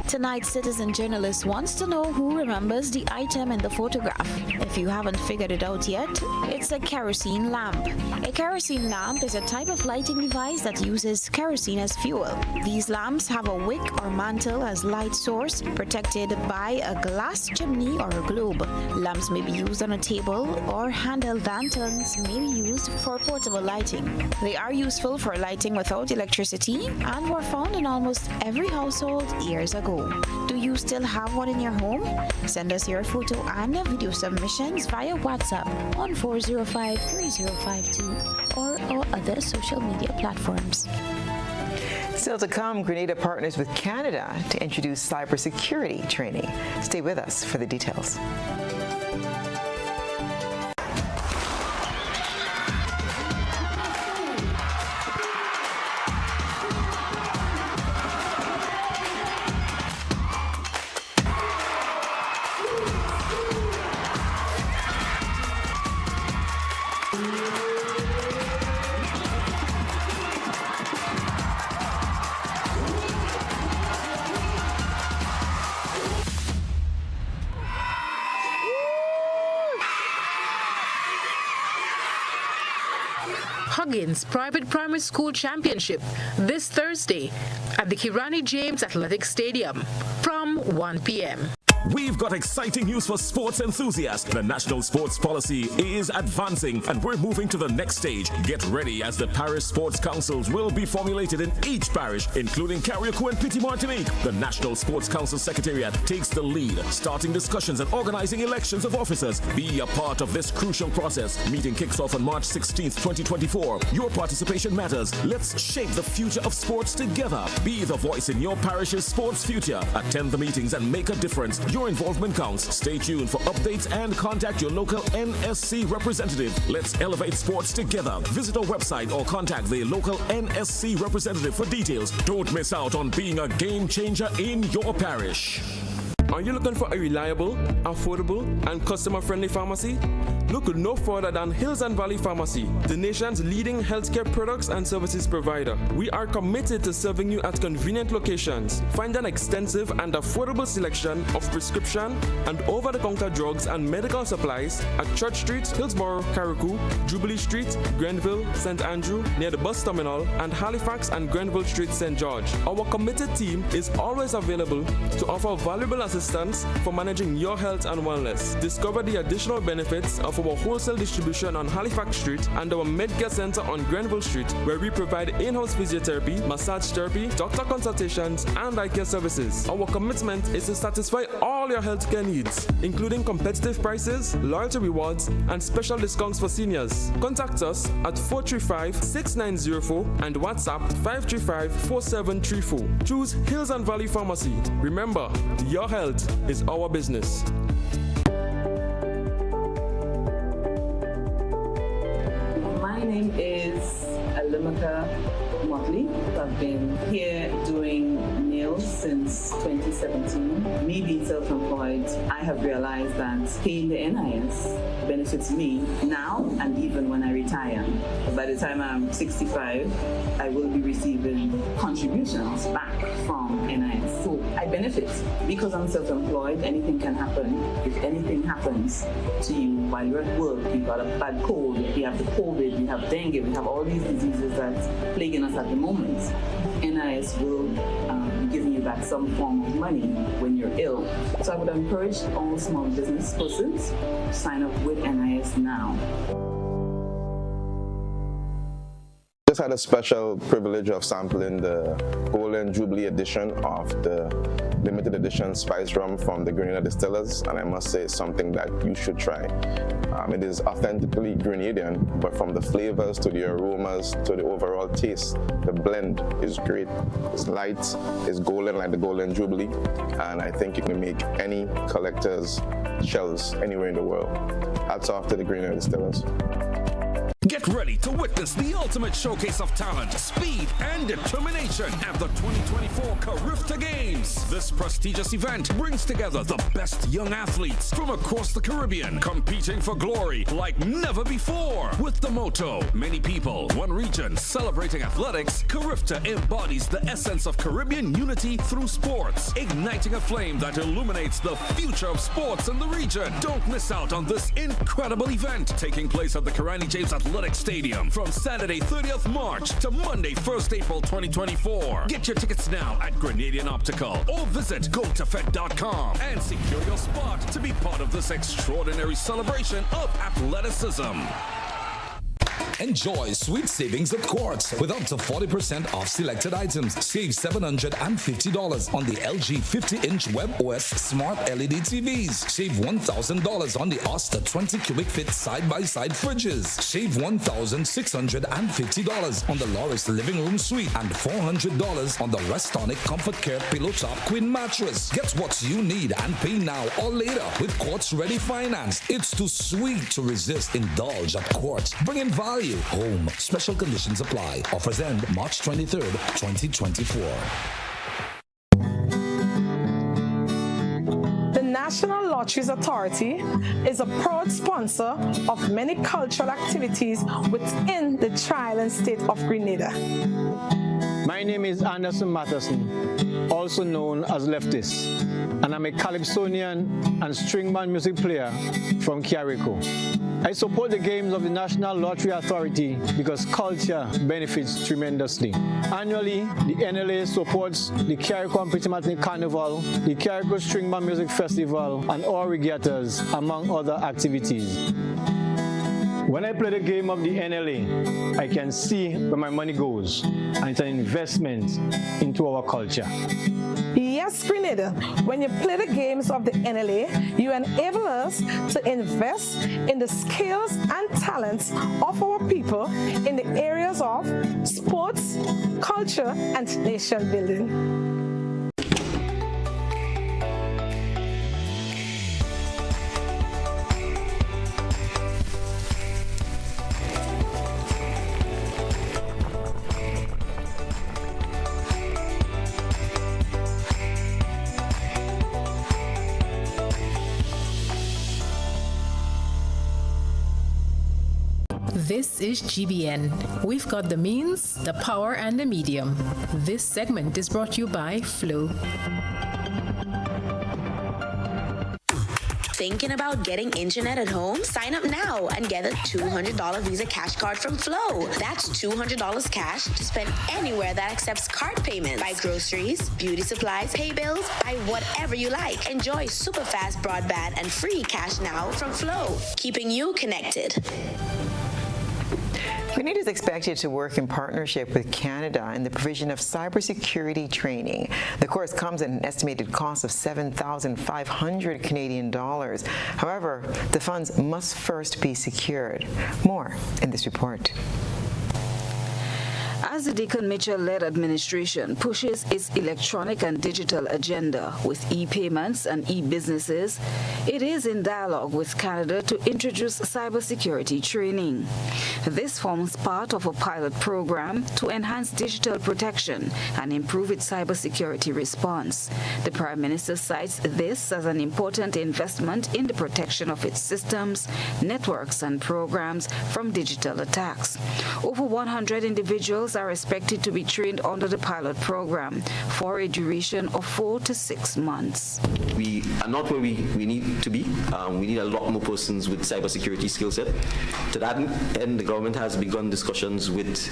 Tonight's citizen journalist wants to know who remembers the item in the photograph. If you haven't figured it out yet, it's a kerosene lamp. A kerosene lamp is a type of lighting device that uses kerosene as fuel. These lamps have a wick or mantle as light source, protected by a glass chimney or a globe. Lamps may be used on a table, or handheld lanterns may be used for portable lighting. They are useful for lighting without electricity and were found in almost every household years ago. Do you still have one in your home? Send us your photo and video submissions via WhatsApp on 405-3052 or our other social media platforms. Still to come, Grenada partners with Canada to introduce cybersecurity training. Stay with us for the details. Huggins Private Primary School Championship this Thursday at the Kirani James Athletic Stadium from 1 p.m. We've got exciting news for sports enthusiasts. The national sports policy is advancing and we're moving to the next stage. Get ready as the parish sports councils will be formulated in each parish, including Carriacou and Petit Martinique. The National Sports Council Secretariat takes the lead, starting discussions and organizing elections of officers. Be a part of this crucial process. Meeting kicks off on March 16th, 2024. Your participation matters. Let's shape the future of sports together. Be the voice in your parish's sports future. Attend the meetings and make a difference. Your involvement counts. Stay tuned for updates and contact your local NSC representative. Let's elevate sports together. Visit our website or contact the local NSC representative for details. Don't miss out on being a game changer in your parish. Are you looking for a reliable, affordable, and customer-friendly pharmacy? Look no further than Hills and Valley Pharmacy, the nation's leading healthcare products and services provider. We are committed to serving you at convenient locations. Find an extensive and affordable selection of prescription and over-the-counter drugs and medical supplies at Church Street, Hillsborough, Carriacou, Jubilee Street, Grenville, St. Andrew, near the bus terminal, and Halifax and Grenville Street, St. George. Our committed team is always available to offer valuable assistance for managing your health and wellness. Discover the additional benefits of our wholesale distribution on Halifax Street and our Medcare Center on Grenville Street, where we provide in-house physiotherapy, massage therapy, doctor consultations, and eye care services. Our commitment is to satisfy all your healthcare needs, including competitive prices, loyalty rewards, and special discounts for seniors. Contact us at 435-6904 and WhatsApp 535-4734. Choose Hills and Valley Pharmacy. Remember, your health is our business. My name is Alimaka Motley. I've been here doing nail millennials since 2017. Me being self-employed, I have realized that paying the NIS benefits me now and even when I retire. By the time I'm 65, I will be receiving contributions back from NIS. So I benefit. Because I'm self-employed, anything can happen. If anything happens to you while you're at work, you've got a bad cold, you have the COVID, you have dengue, we have all these diseases that's plaguing us at the moment. NIS will be giving you back some form of money when you're ill. So I would encourage all small business persons to sign up with NIS now. Just had a special privilege of sampling the Golden Jubilee edition of the limited edition spice rum from the Grenada distillers, and I must say it's something that you should try. It is authentically Grenadian, but from the flavors to the aromas to the overall taste, the blend is great. It's light, it's golden like the Golden Jubilee, and I think you can make any collector's shelves anywhere in the world. Hats off to the Grenada distillers. Get ready to witness the ultimate showcase of talent, speed, and determination at the 2024 Carifta Games. This prestigious event brings together the best young athletes from across the Caribbean, competing for glory like never before. With the motto, many people, one region, celebrating athletics, Carifta embodies the essence of Caribbean unity through sports, igniting a flame that illuminates the future of sports in the region. Don't miss out on this incredible event taking place at the Kirani James Athletic Stadium from Saturday 30th March to Monday 1st April 2024. Get your tickets now at Grenadian Optical or visit gotafed.com and secure your spot to be part of this extraordinary celebration of athleticism. Enjoy sweet savings at Quartz with up to 40% off selected items. Save $750 on the LG 50-inch WebOS Smart LED TVs. Save $1,000 on the Oster 20 cubic feet side-by-side fridges. Save $1,650 on the Loris living room suite and $400 on the Restonic Comfort Care Pillow Top Queen mattress. Get what you need and pay now or later with Quartz Ready Finance. It's too sweet to resist. Indulge at Quartz. Bring in value home. Special conditions apply. Offers end March 23rd, 2024. The National Lotteries Authority is a proud sponsor of many cultural activities within the Tri-Island state of Grenada. My name is Anderson Matheson, also known as Leftis, and I'm a calypsonian and string band music player from Carrico. I support the games of the National Lottery Authority because culture benefits tremendously. Annually, the NLA supports the Carrico and Pitty Carnival, the Carrico String Band Music Festival, and all regattas, among other activities. When I play the game of the NLA, I can see where my money goes, and it's an investment into our culture. Yes, Grenada, when you play the games of the NLA, you enable us to invest in the skills and talents of our people in the areas of sports, culture, and nation building. This is GBN. We've got the means, the power, and the medium. This segment is brought to you by Flow. Thinking about getting internet at home? Sign up now and get a $200 Visa cash card from Flow. That's $200 cash to spend anywhere that accepts card payment. Buy groceries, beauty supplies, pay bills, buy whatever you like. Enjoy super fast broadband and free cash now from Flow, keeping you connected. Grenada is expected to work in partnership with Canada in the provision of cybersecurity training. The course comes at an estimated cost of $7,500 Canadian dollars. However, the funds must first be secured. More in this report. As the Deacon Mitchell-led administration pushes its electronic and digital agenda with e-payments and e-businesses, it is in dialogue with Canada to introduce cybersecurity training. This forms part of a pilot program to enhance digital protection and improve its cybersecurity response. The Prime Minister cites this as an important investment in the protection of its systems, networks, and programs from digital attacks. Over 100 individuals are expected to be trained under the pilot program for a duration of 4 to 6 months. We are not where we need to be. We need a lot more persons with cybersecurity skill set. To that end, the government has begun discussions with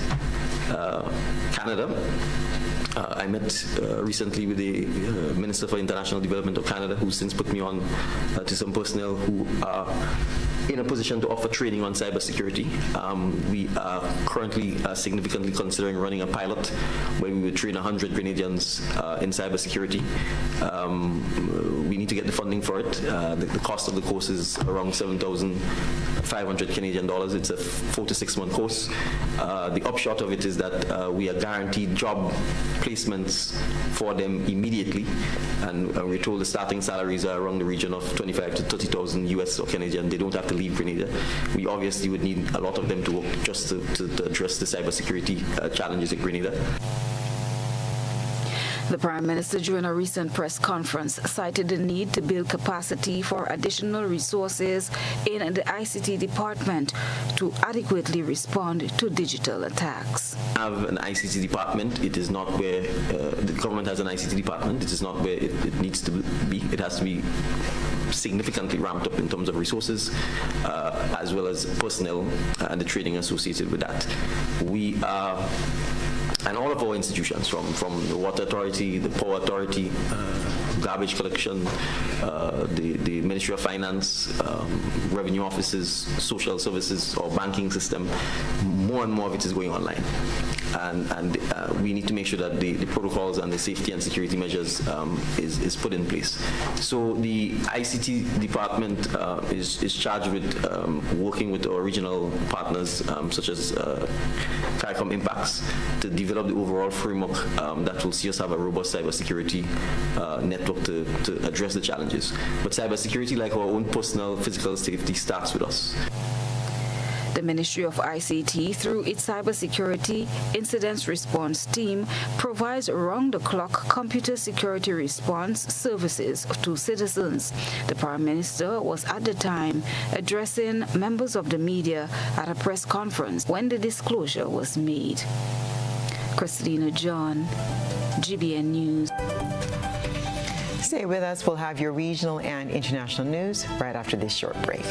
Canada. I met recently with the Minister for International Development of Canada, who's since put me on to some personnel who are in a position to offer training on cybersecurity. We are currently significantly considering running a pilot where we would train 100 Grenadians in cybersecurity. We need to get the funding for it. The cost of the course is around 7,500 Canadian dollars. It's a 4 to 6 month course. The upshot of it is that we are guaranteed job placements for them immediately, and we're told the starting salaries are around the region of 25 to 30,000 US or Canadian. They don't have to leave Grenada. We obviously would need a lot of them to work just to address the cybersecurity challenges in Grenada. The Prime Minister, during a recent press conference, cited the need to build capacity for additional resources in the ICT department to adequately respond to digital attacks. We have an ICT department. It is not where the government has an ICT department. It is not where it needs to be. It has to be significantly ramped up in terms of resources, as well as personnel and the training associated with that. We are, and all of our institutions, from the Water Authority, the Power Authority, garbage collection, the Ministry of Finance, revenue offices, social services, or banking system, more and more of it is going online. And we need to make sure that the protocols and the safety and security measures is put in place. So the ICT department is charged with working with our regional partners, such as CARICOM Impacts, to develop the overall framework that will see us have a robust cybersecurity network to address the challenges. But cybersecurity, like our own personal physical safety, starts with us. The Ministry of ICT, through its Cybersecurity Incidents Response Team, provides round-the-clock computer security response services to citizens. The Prime Minister was at the time addressing members of the media at a press conference when the disclosure was made. Christina John, GBN News. Stay with us. We'll have your regional and international news right after this short break.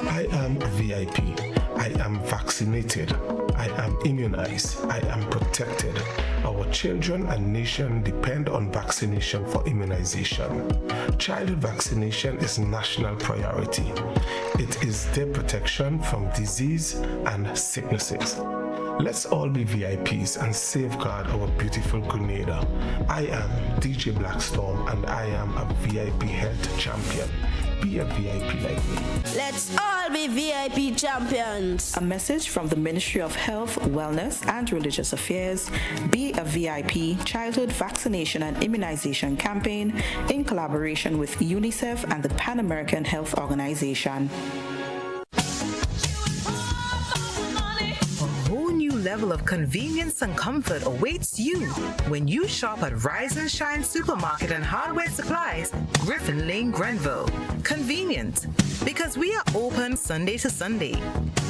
I am VIP. I am vaccinated. I am immunized. I am protected. Our children and nation depend on vaccination for immunization. Childhood vaccination is national priority. It is their protection from disease and sicknesses. Let's all be VIPs and safeguard our beautiful Grenada. I am DJ Blackstorm and I am a VIP health champion. Be a VIP like me. Let's all be VIP champions. A message from the Ministry of Health, Wellness and Religious Affairs. Be a VIP childhood vaccination and immunization campaign in collaboration with UNICEF and the Pan American Health Organization. Level of convenience and comfort awaits you when you shop at Rise and Shine Supermarket and Hardware Supplies, Griffin Lane, Grenville. Convenient, because we are open Sunday to Sunday.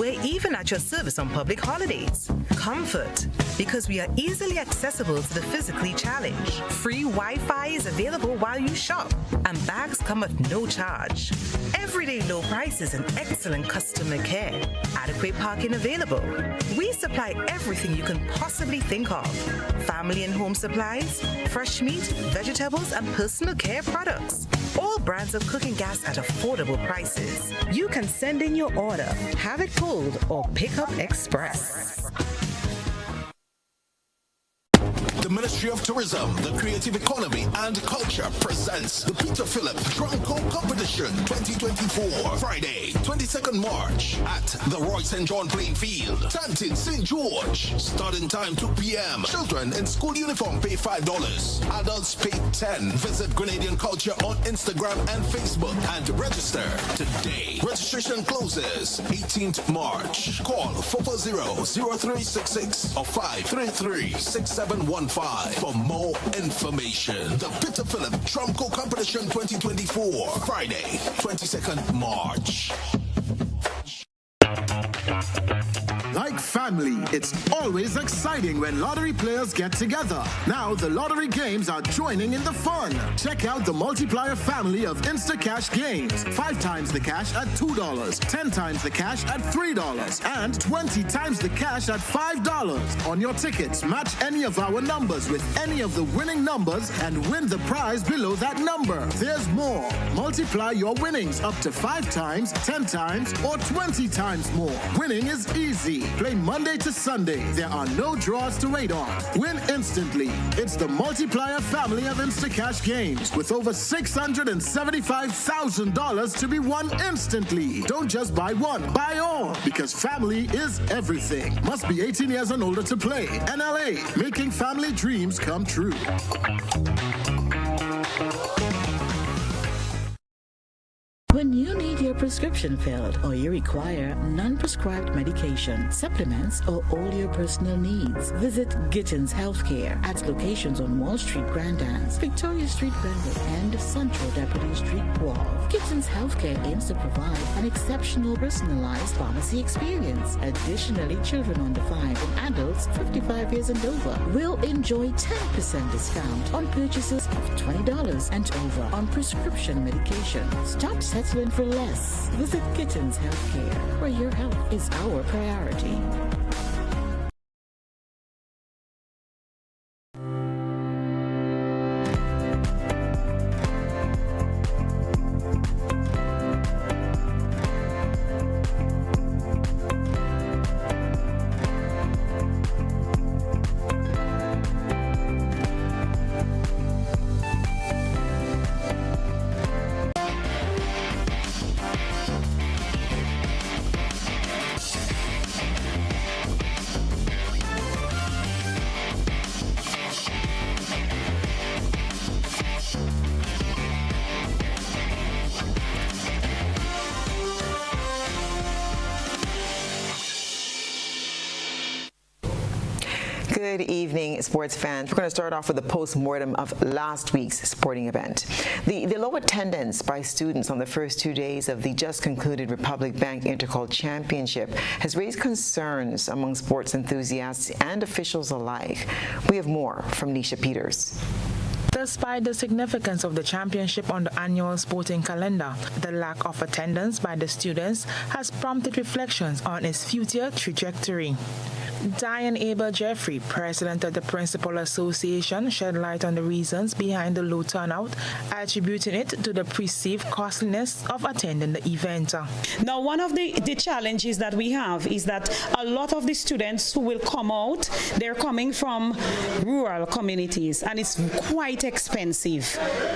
We're even at your service on public holidays. Comfort, because we are easily accessible to the physically challenged. Free Wi-Fi is available while you shop, and bags come at no charge. Everyday low prices and excellent customer care. Adequate parking available. We supply everything you can possibly think of. Family and home supplies, fresh meat, vegetables, and personal care products. All brands of cooking gas at affordable prices. You can send in your order, have it pulled, or pick up express. The Ministry of Tourism, the Creative Economy and Culture presents the Peter Phillip Drumco Competition 2024. Friday, 22nd March at the Roy St. John playing field, Tantin, St. George. Starting time 2 p.m. Children in school uniform pay $5. Adults pay $10. Visit Grenadian Culture on Instagram and Facebook and register today. Registration closes 18th March. Call 440-0366 or 533-6715 for more information. The Peter Phillip Drumco Competition 2024, Friday, 22nd March. Like family, it's always exciting when lottery players get together. Now the lottery games are joining in the fun. Check out the multiplier family of Instacash games. 5 times the cash at $2, 10 times the cash at $3, and 20 times the cash at $5. On your tickets, match any of our numbers with any of the winning numbers and win the prize below that number. There's more. Multiply your winnings up to 5 times, 10 times, or 20 times more. Winning is easy. Play Monday to Sunday. There are no draws to wait on. Win instantly. It's the multiplier family of Instacash games with over $675,000 to be won instantly. Don't just buy one, buy all, because family is everything. Must be 18 years and older to play. NLA, making family dreams come true. When you need your prescription filled or you require non-prescribed medication, supplements, or all your personal needs, visit Gittins Healthcare at locations on Wall Street, Grand Anse, Victoria Street, Brentwood, and Central Deputy Street, Wall. Gittins Healthcare aims to provide an exceptional personalized pharmacy experience. Additionally, children under 5 and adults 55 years and over will enjoy 10% discount on purchases of $20 and over on prescription medication. Stop settling for less. Visit Gittins Healthcare, where your health is our priority. Good evening, sports fans. We're going to start off with a post-mortem of last week's sporting event. The low attendance by students on the first 2 days of the just concluded Republic Bank Intercol Championship has raised concerns among sports enthusiasts and officials alike. We have more from Nisha Peters. Despite the significance of the championship on the annual sporting calendar, the lack of attendance by the students has prompted reflections on its future trajectory. Diane Aber-Jeffrey, president of the Principal Association, shed light on the reasons behind the low turnout, attributing it to the perceived costliness of attending the event. Now, one of the challenges that we have is that a lot of the students who will come out, they're coming from rural communities, and it's quite expensive.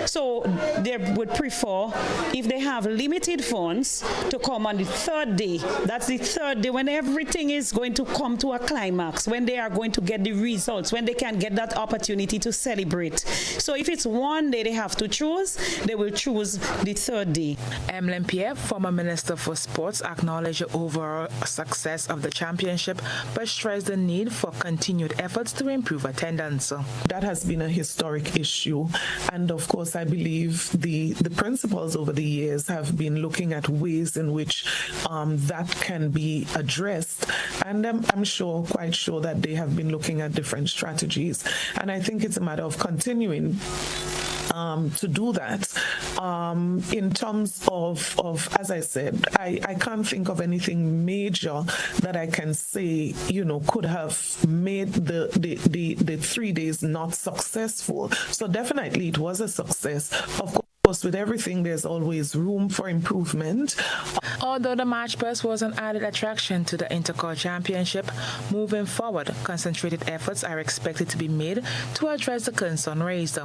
So they would prefer, if they have limited funds, to come on the third day. That's the third day when everything is going to come to a climax, when they are going to get the results, when they can get that opportunity to celebrate. So if it's one day they have to choose, they will choose the third day. Emlyn Pierre, former Minister for Sports, acknowledged the overall success of the championship, but stressed the need for continued efforts to improve attendance. That has been a historic issue, and of course I believe the principals over the years have been looking at ways in which that can be addressed, and I'm quite sure that they have been looking at different strategies, and I think it's a matter of continuing to do that. In terms of, as I said, I can't think of anything major that I can say, could have made the 3 days not successful. So definitely it was a success. Of course, course, with everything, there's always room for improvement. Although the March Purse was an added attraction to the Intercol Championship, moving forward, concentrated efforts are expected to be made to address the concern raised,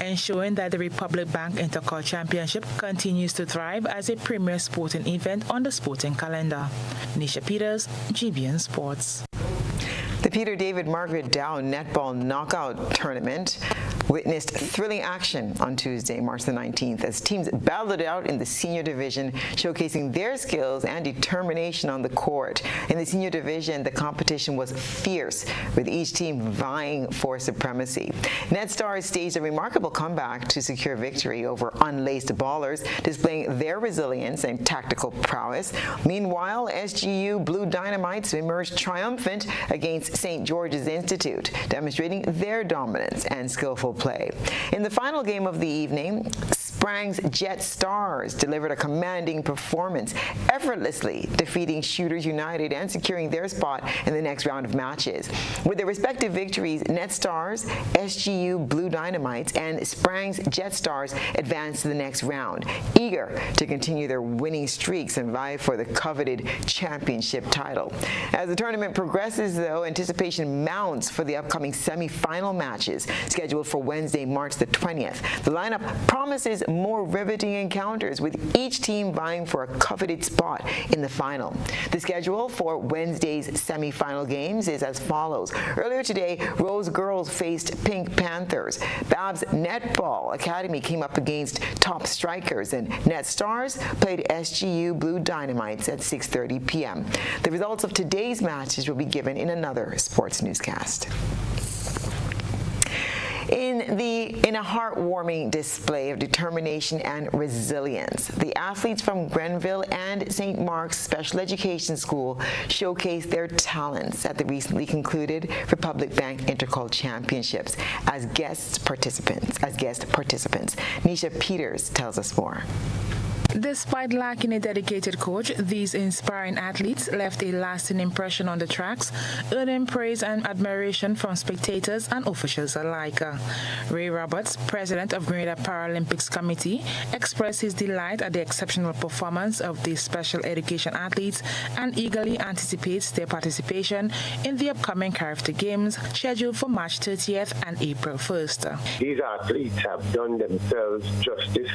ensuring that the Republic Bank Intercol Championship continues to thrive as a premier sporting event on the sporting calendar. Nisha Peters, GBN Sports. The Peter David Margaret Dow Netball Knockout Tournament witnessed thrilling action on Tuesday, March the 19th, as teams battled it out in the senior division, showcasing their skills and determination on the court. In the senior division, the competition was fierce, with each team vying for supremacy. Net Stars staged a remarkable comeback to secure victory over unlaced ballers, displaying their resilience and tactical prowess. Meanwhile, SGU Blue Dynamites emerged triumphant against St. George's Institute, demonstrating their dominance and skillful play. In the final game of the evening, Sprang's Jet Stars delivered a commanding performance, effortlessly defeating Shooters United and securing their spot in the next round of matches. With their respective victories, Net Stars, SGU Blue Dynamites, and Sprang's Jet Stars advanced to the next round, eager to continue their winning streaks and vie for the coveted championship title. As the tournament progresses, though, anticipation mounts for the upcoming semi-final matches scheduled for Wednesday, March the 20th. The lineup promises more riveting encounters, with each team vying for a coveted spot in the final. The schedule for Wednesday's semi-final games is as follows. Earlier today, Rose Girls faced Pink Panthers. Babs Netball Academy came up against Top Strikers, and Net Stars played SGU Blue Dynamites at 6:30 p.m. The results of today's matches will be given in another sports newscast. In a heartwarming display of determination and resilience, the athletes from Grenville and St. Mark's Special Education School showcased their talents at the recently concluded Republic Bank Intercol Championships as guest participants. Nisha Peters tells us more. Despite lacking a dedicated coach, these inspiring athletes left a lasting impression on the tracks, earning praise and admiration from spectators and officials alike. Ray Roberts, president of Grenada Paralympics Committee, expressed his delight at the exceptional performance of these special education athletes and eagerly anticipates their participation in the upcoming Character Games scheduled for March 30th and April 1st. These athletes have done themselves justice.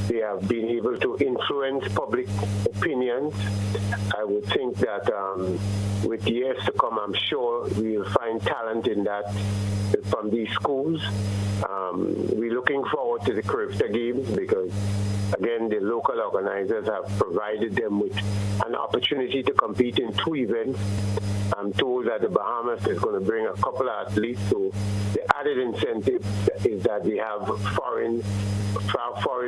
They have been able to influence public opinion. I would think that with years to come, I'm sure we will find talent in that from these schools. We're looking forward to the Character Games because, again, the local organizers have provided them with an opportunity to compete in 2 events. I'm told that the Bahamas is going to bring a couple of athletes, so the added incentive is that we have foreign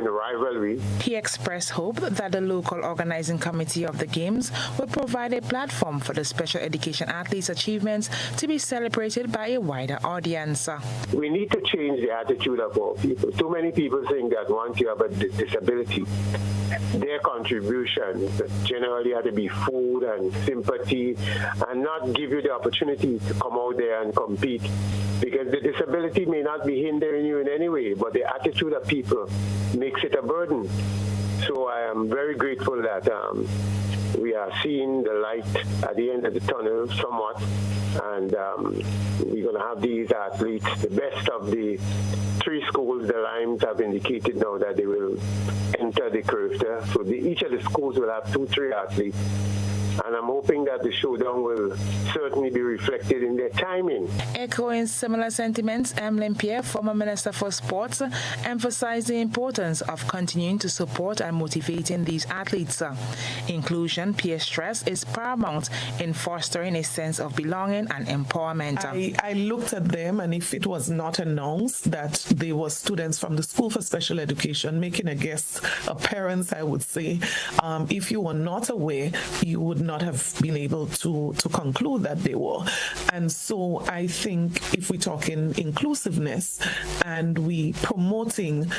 rivalry. He expressed hope that the local organizing committee of the Games will provide a platform for the special education athletes' achievements to be celebrated by a wider audience. We need to change the attitude of our people. Too many people think that once you have a disability, their contribution generally had to be food and sympathy and not give you the opportunity to come out there and compete, because the disability may not be hindering you in any way, but the attitude of people makes it a burden. So I am very grateful that we are seeing the light at the end of the tunnel somewhat, and we're going to have these athletes, the best of the 3 schools. The Limes have indicated now that they will enter the Character. So each of the schools will have 2-3 athletes. And I'm hoping that the showdown will certainly be reflected in their timing. Echoing similar sentiments, Emlyn Pierre, former Minister for Sports, emphasized the importance of continuing to support and motivating these athletes. Inclusion, Pierre stressed, is paramount in fostering a sense of belonging and empowerment. I looked at them, and if it was not announced that they were students from the School for Special Education making a guest appearance, I would say, if you were not aware, you would not have been able to conclude that they were. And so I think if we're talking inclusiveness and we promoting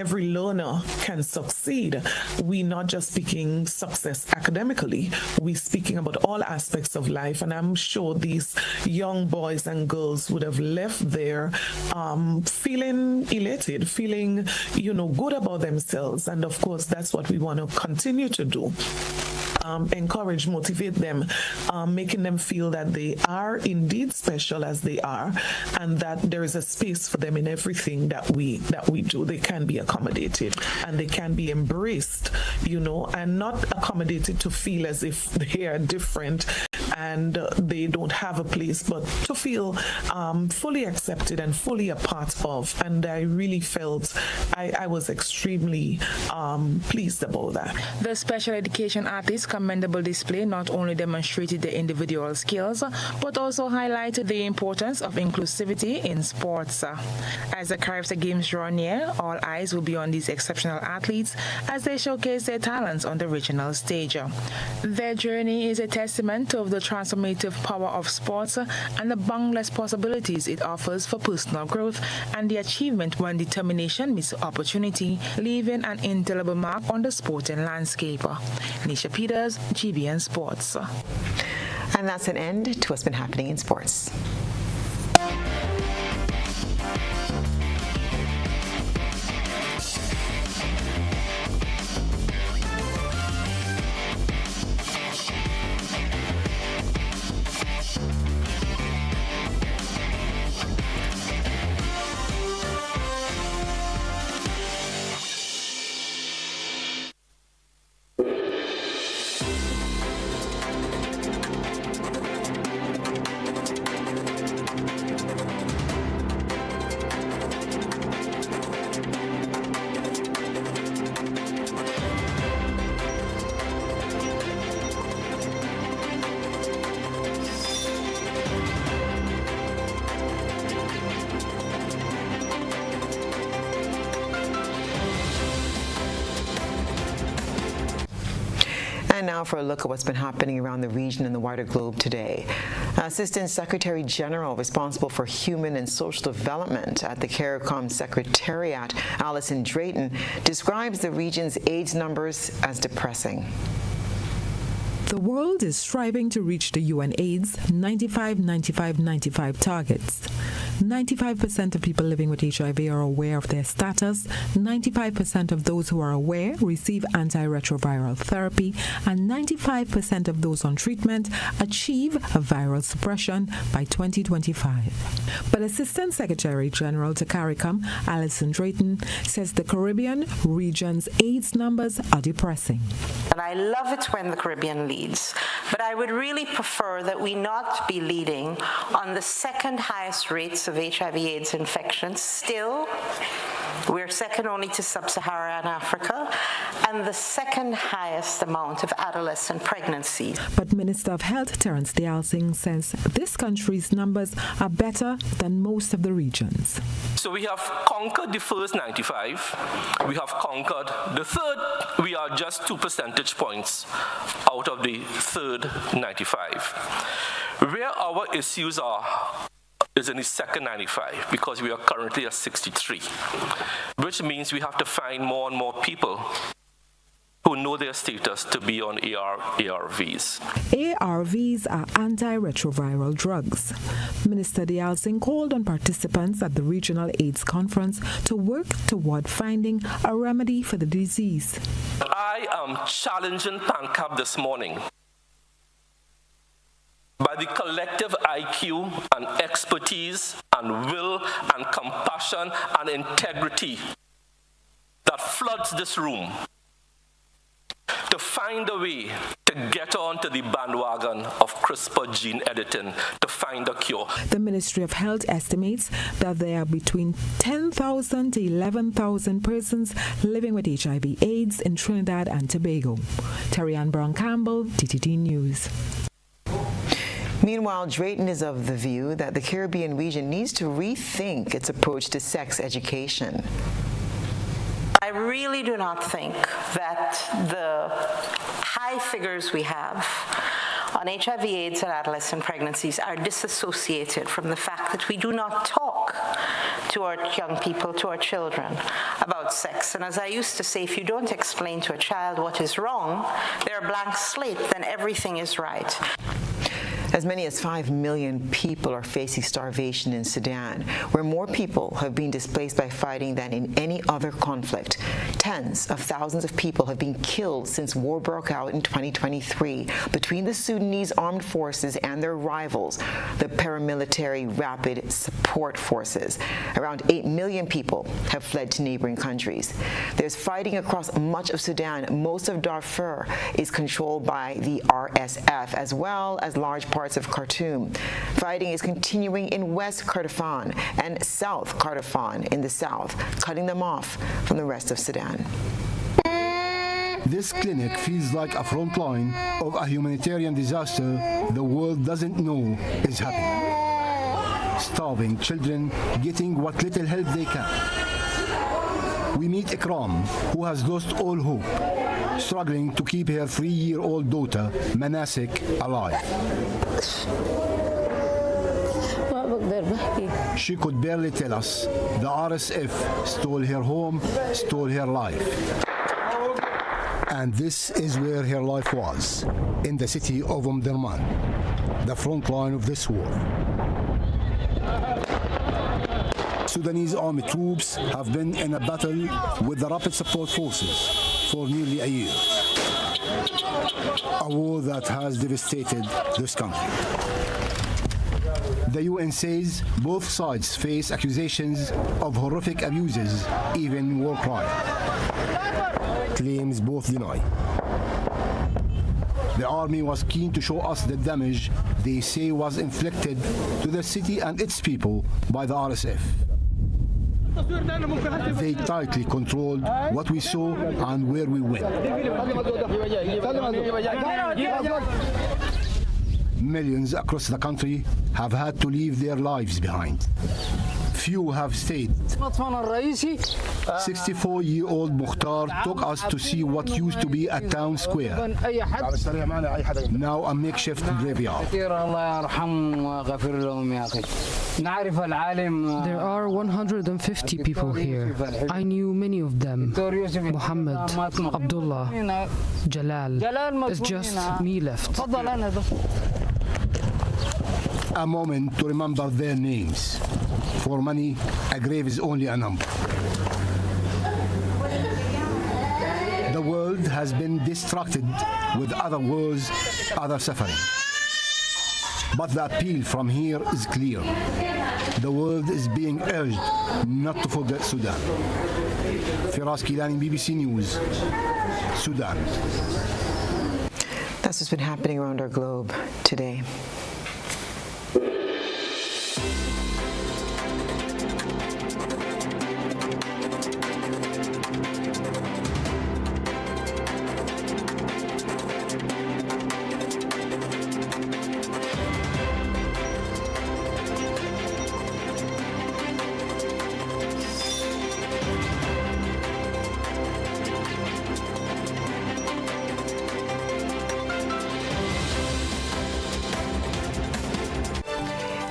every learner can succeed, we're not just speaking success academically, we're speaking about all aspects of life. And I'm sure these young boys and girls would have left there feeling elated, feeling, good about themselves. And of course, that's what we want to continue to do. Encourage, motivate them, making them feel that they are indeed special as they are, and that there is a space for them in everything that we do. They can be accommodated and they can be embraced, and not accommodated to feel as if they are different and they don't have a place, but to feel fully accepted and fully a part of. And I really felt I was extremely pleased about that. The special education artists' commendable display not only demonstrated their individual skills, but also highlighted the importance of inclusivity in sports. As the Caribbean Games draw near, all eyes will be on these exceptional athletes as they showcase their talents on the regional stage. Their journey is a testament to the transformative power of sports and the boundless possibilities it offers for personal growth and the achievement when determination meets opportunity, leaving an indelible mark on the sporting landscape. Nisha Peters, GBN Sports. And that's an end to what's been happening in sports. And now for a look at what's been happening around the region and the wider globe today. Assistant Secretary General responsible for Human and Social Development at the CARICOM Secretariat, Alison Drayton, describes the region's AIDS numbers as depressing. The world is striving to reach the UN AIDS 95-95-95 targets. 95% of people living with HIV are aware of their status. 95% of those who are aware receive antiretroviral therapy, and 95% of those on treatment achieve a viral suppression by 2025. But Assistant Secretary General to CARICOM, Alison Drayton, says the Caribbean region's AIDS numbers are depressing. And I love it when the Caribbean leads, but I would really prefer that we not be leading on the second highest rates of HIV/AIDS infections. Still, we're second only to sub-Saharan Africa, and the second highest amount of adolescent pregnancies. But Minister of Health Terence Dialsing says this country's numbers are better than most of the regions. So we have conquered the first 95. We have conquered the third. We are just 2 percentage points out of the third 95. Where our issues is in the second 95, because we are currently at 63, which means we have to find more and more people who know their status to be on ARVs. ARVs are antiretroviral drugs. Minister Dialsing called on participants at the Regional AIDS Conference to work toward finding a remedy for the disease. I am challenging PANCAP this morning by the collective IQ and expertise and will and compassion and integrity that floods this room, to find a way to get onto the bandwagon of CRISPR gene editing to find a cure. The Ministry of Health estimates that there are between 10,000 to 11,000 persons living with HIV/AIDS in Trinidad and Tobago. Terry-Ann Brown-Campbell, TTT News. Meanwhile, Drayton is of the view that the Caribbean region needs to rethink its approach to sex education. I really do not think that the high figures we have on HIV, AIDS, and adolescent pregnancies are disassociated from the fact that we do not talk to our young people, to our children, about sex. And as I used to say, if you don't explain to a child what is wrong, they're a blank slate, then everything is right. As many as 5 million people are facing starvation in Sudan, where more people have been displaced by fighting than in any other conflict. Tens of thousands of people have been killed since war broke out in 2023 between the Sudanese armed forces and their rivals, the paramilitary Rapid Support Forces. Around 8 million people have fled to neighboring countries. There's fighting across much of Sudan. Most of Darfur is controlled by the RSF, as well as large parts of Khartoum. Fighting is continuing in West Kordofan and South Kordofan in the south, cutting them off from the rest of Sudan. This clinic feels like a front line of a humanitarian disaster the world doesn't know is happening. Starving children getting what little help they can. We meet Ikram, who has lost all hope, struggling to keep her 3-year-old daughter, Manasik, alive. She could barely tell us the RSF stole her home, stole her life. And this is where her life was, in the city of Omdurman, the front line of this war. Sudanese army troops have been in a battle with the Rapid Support Forces for nearly a year. A war that has devastated this country. The UN says both sides face accusations of horrific abuses, even war crime. Claims both deny. The army was keen to show us the damage they say was inflicted to the city and its people by the RSF. They tightly controlled what we saw and where we went. Millions across the country have had to leave their lives behind. Few have stayed. 64-year-old Mukhtar took us to see what used to be a town square, now a makeshift graveyard. There are 150 people here. I knew many of them. Muhammad, Abdullah, Jalal. It's just me left. A moment to remember their names. For many, a grave is only a number. The world has been distracted with other wars, other suffering. But the appeal from here is clear. The world is being urged not to forget Sudan. Firas Kilani, BBC News, Sudan. That's what's been happening around our globe today.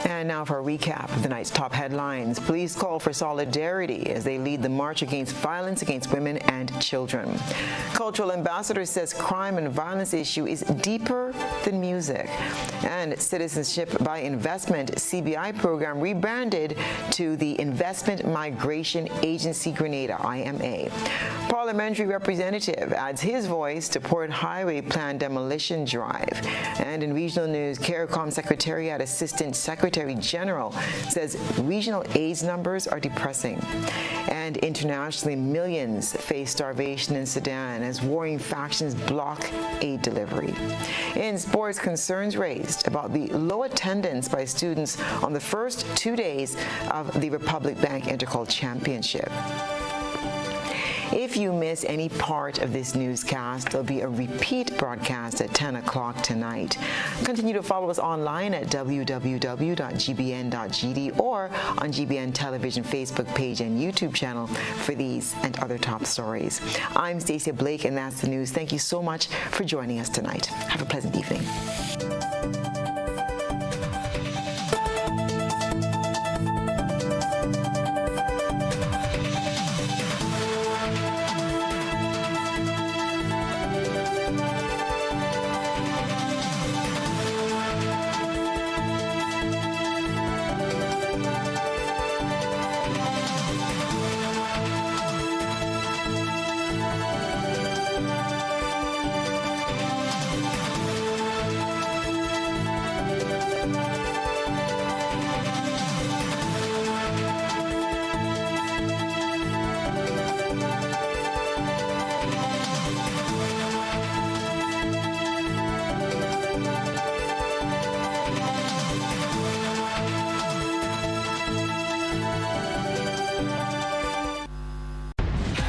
And now for a recap of the night's top headlines. Police call for solidarity as they lead the march against violence against women and children. Cultural ambassador says crime and violence issue is deeper than music. And Citizenship by Investment CBI program rebranded to the Investment Migration Agency Grenada, IMA. Parliamentary representative adds his voice to Port Highway Plan demolition drive. And in regional news, CARICOM Secretariat Assistant Secretary General says regional AIDS numbers are depressing. And internationally, millions face starvation in Sudan as warring factions block aid delivery. In sports, concerns raised about the low attendance by students on the first 2 days of the Republic Bank Intercol Championship. If you miss any part of this newscast, there'll be a repeat broadcast at 10 o'clock tonight. Continue to follow us online at www.gbn.gd or on GBN Television Facebook page and YouTube channel for these and other top stories. I'm Stasia Blake, and that's the news. Thank you so much for joining us tonight. Have a pleasant evening.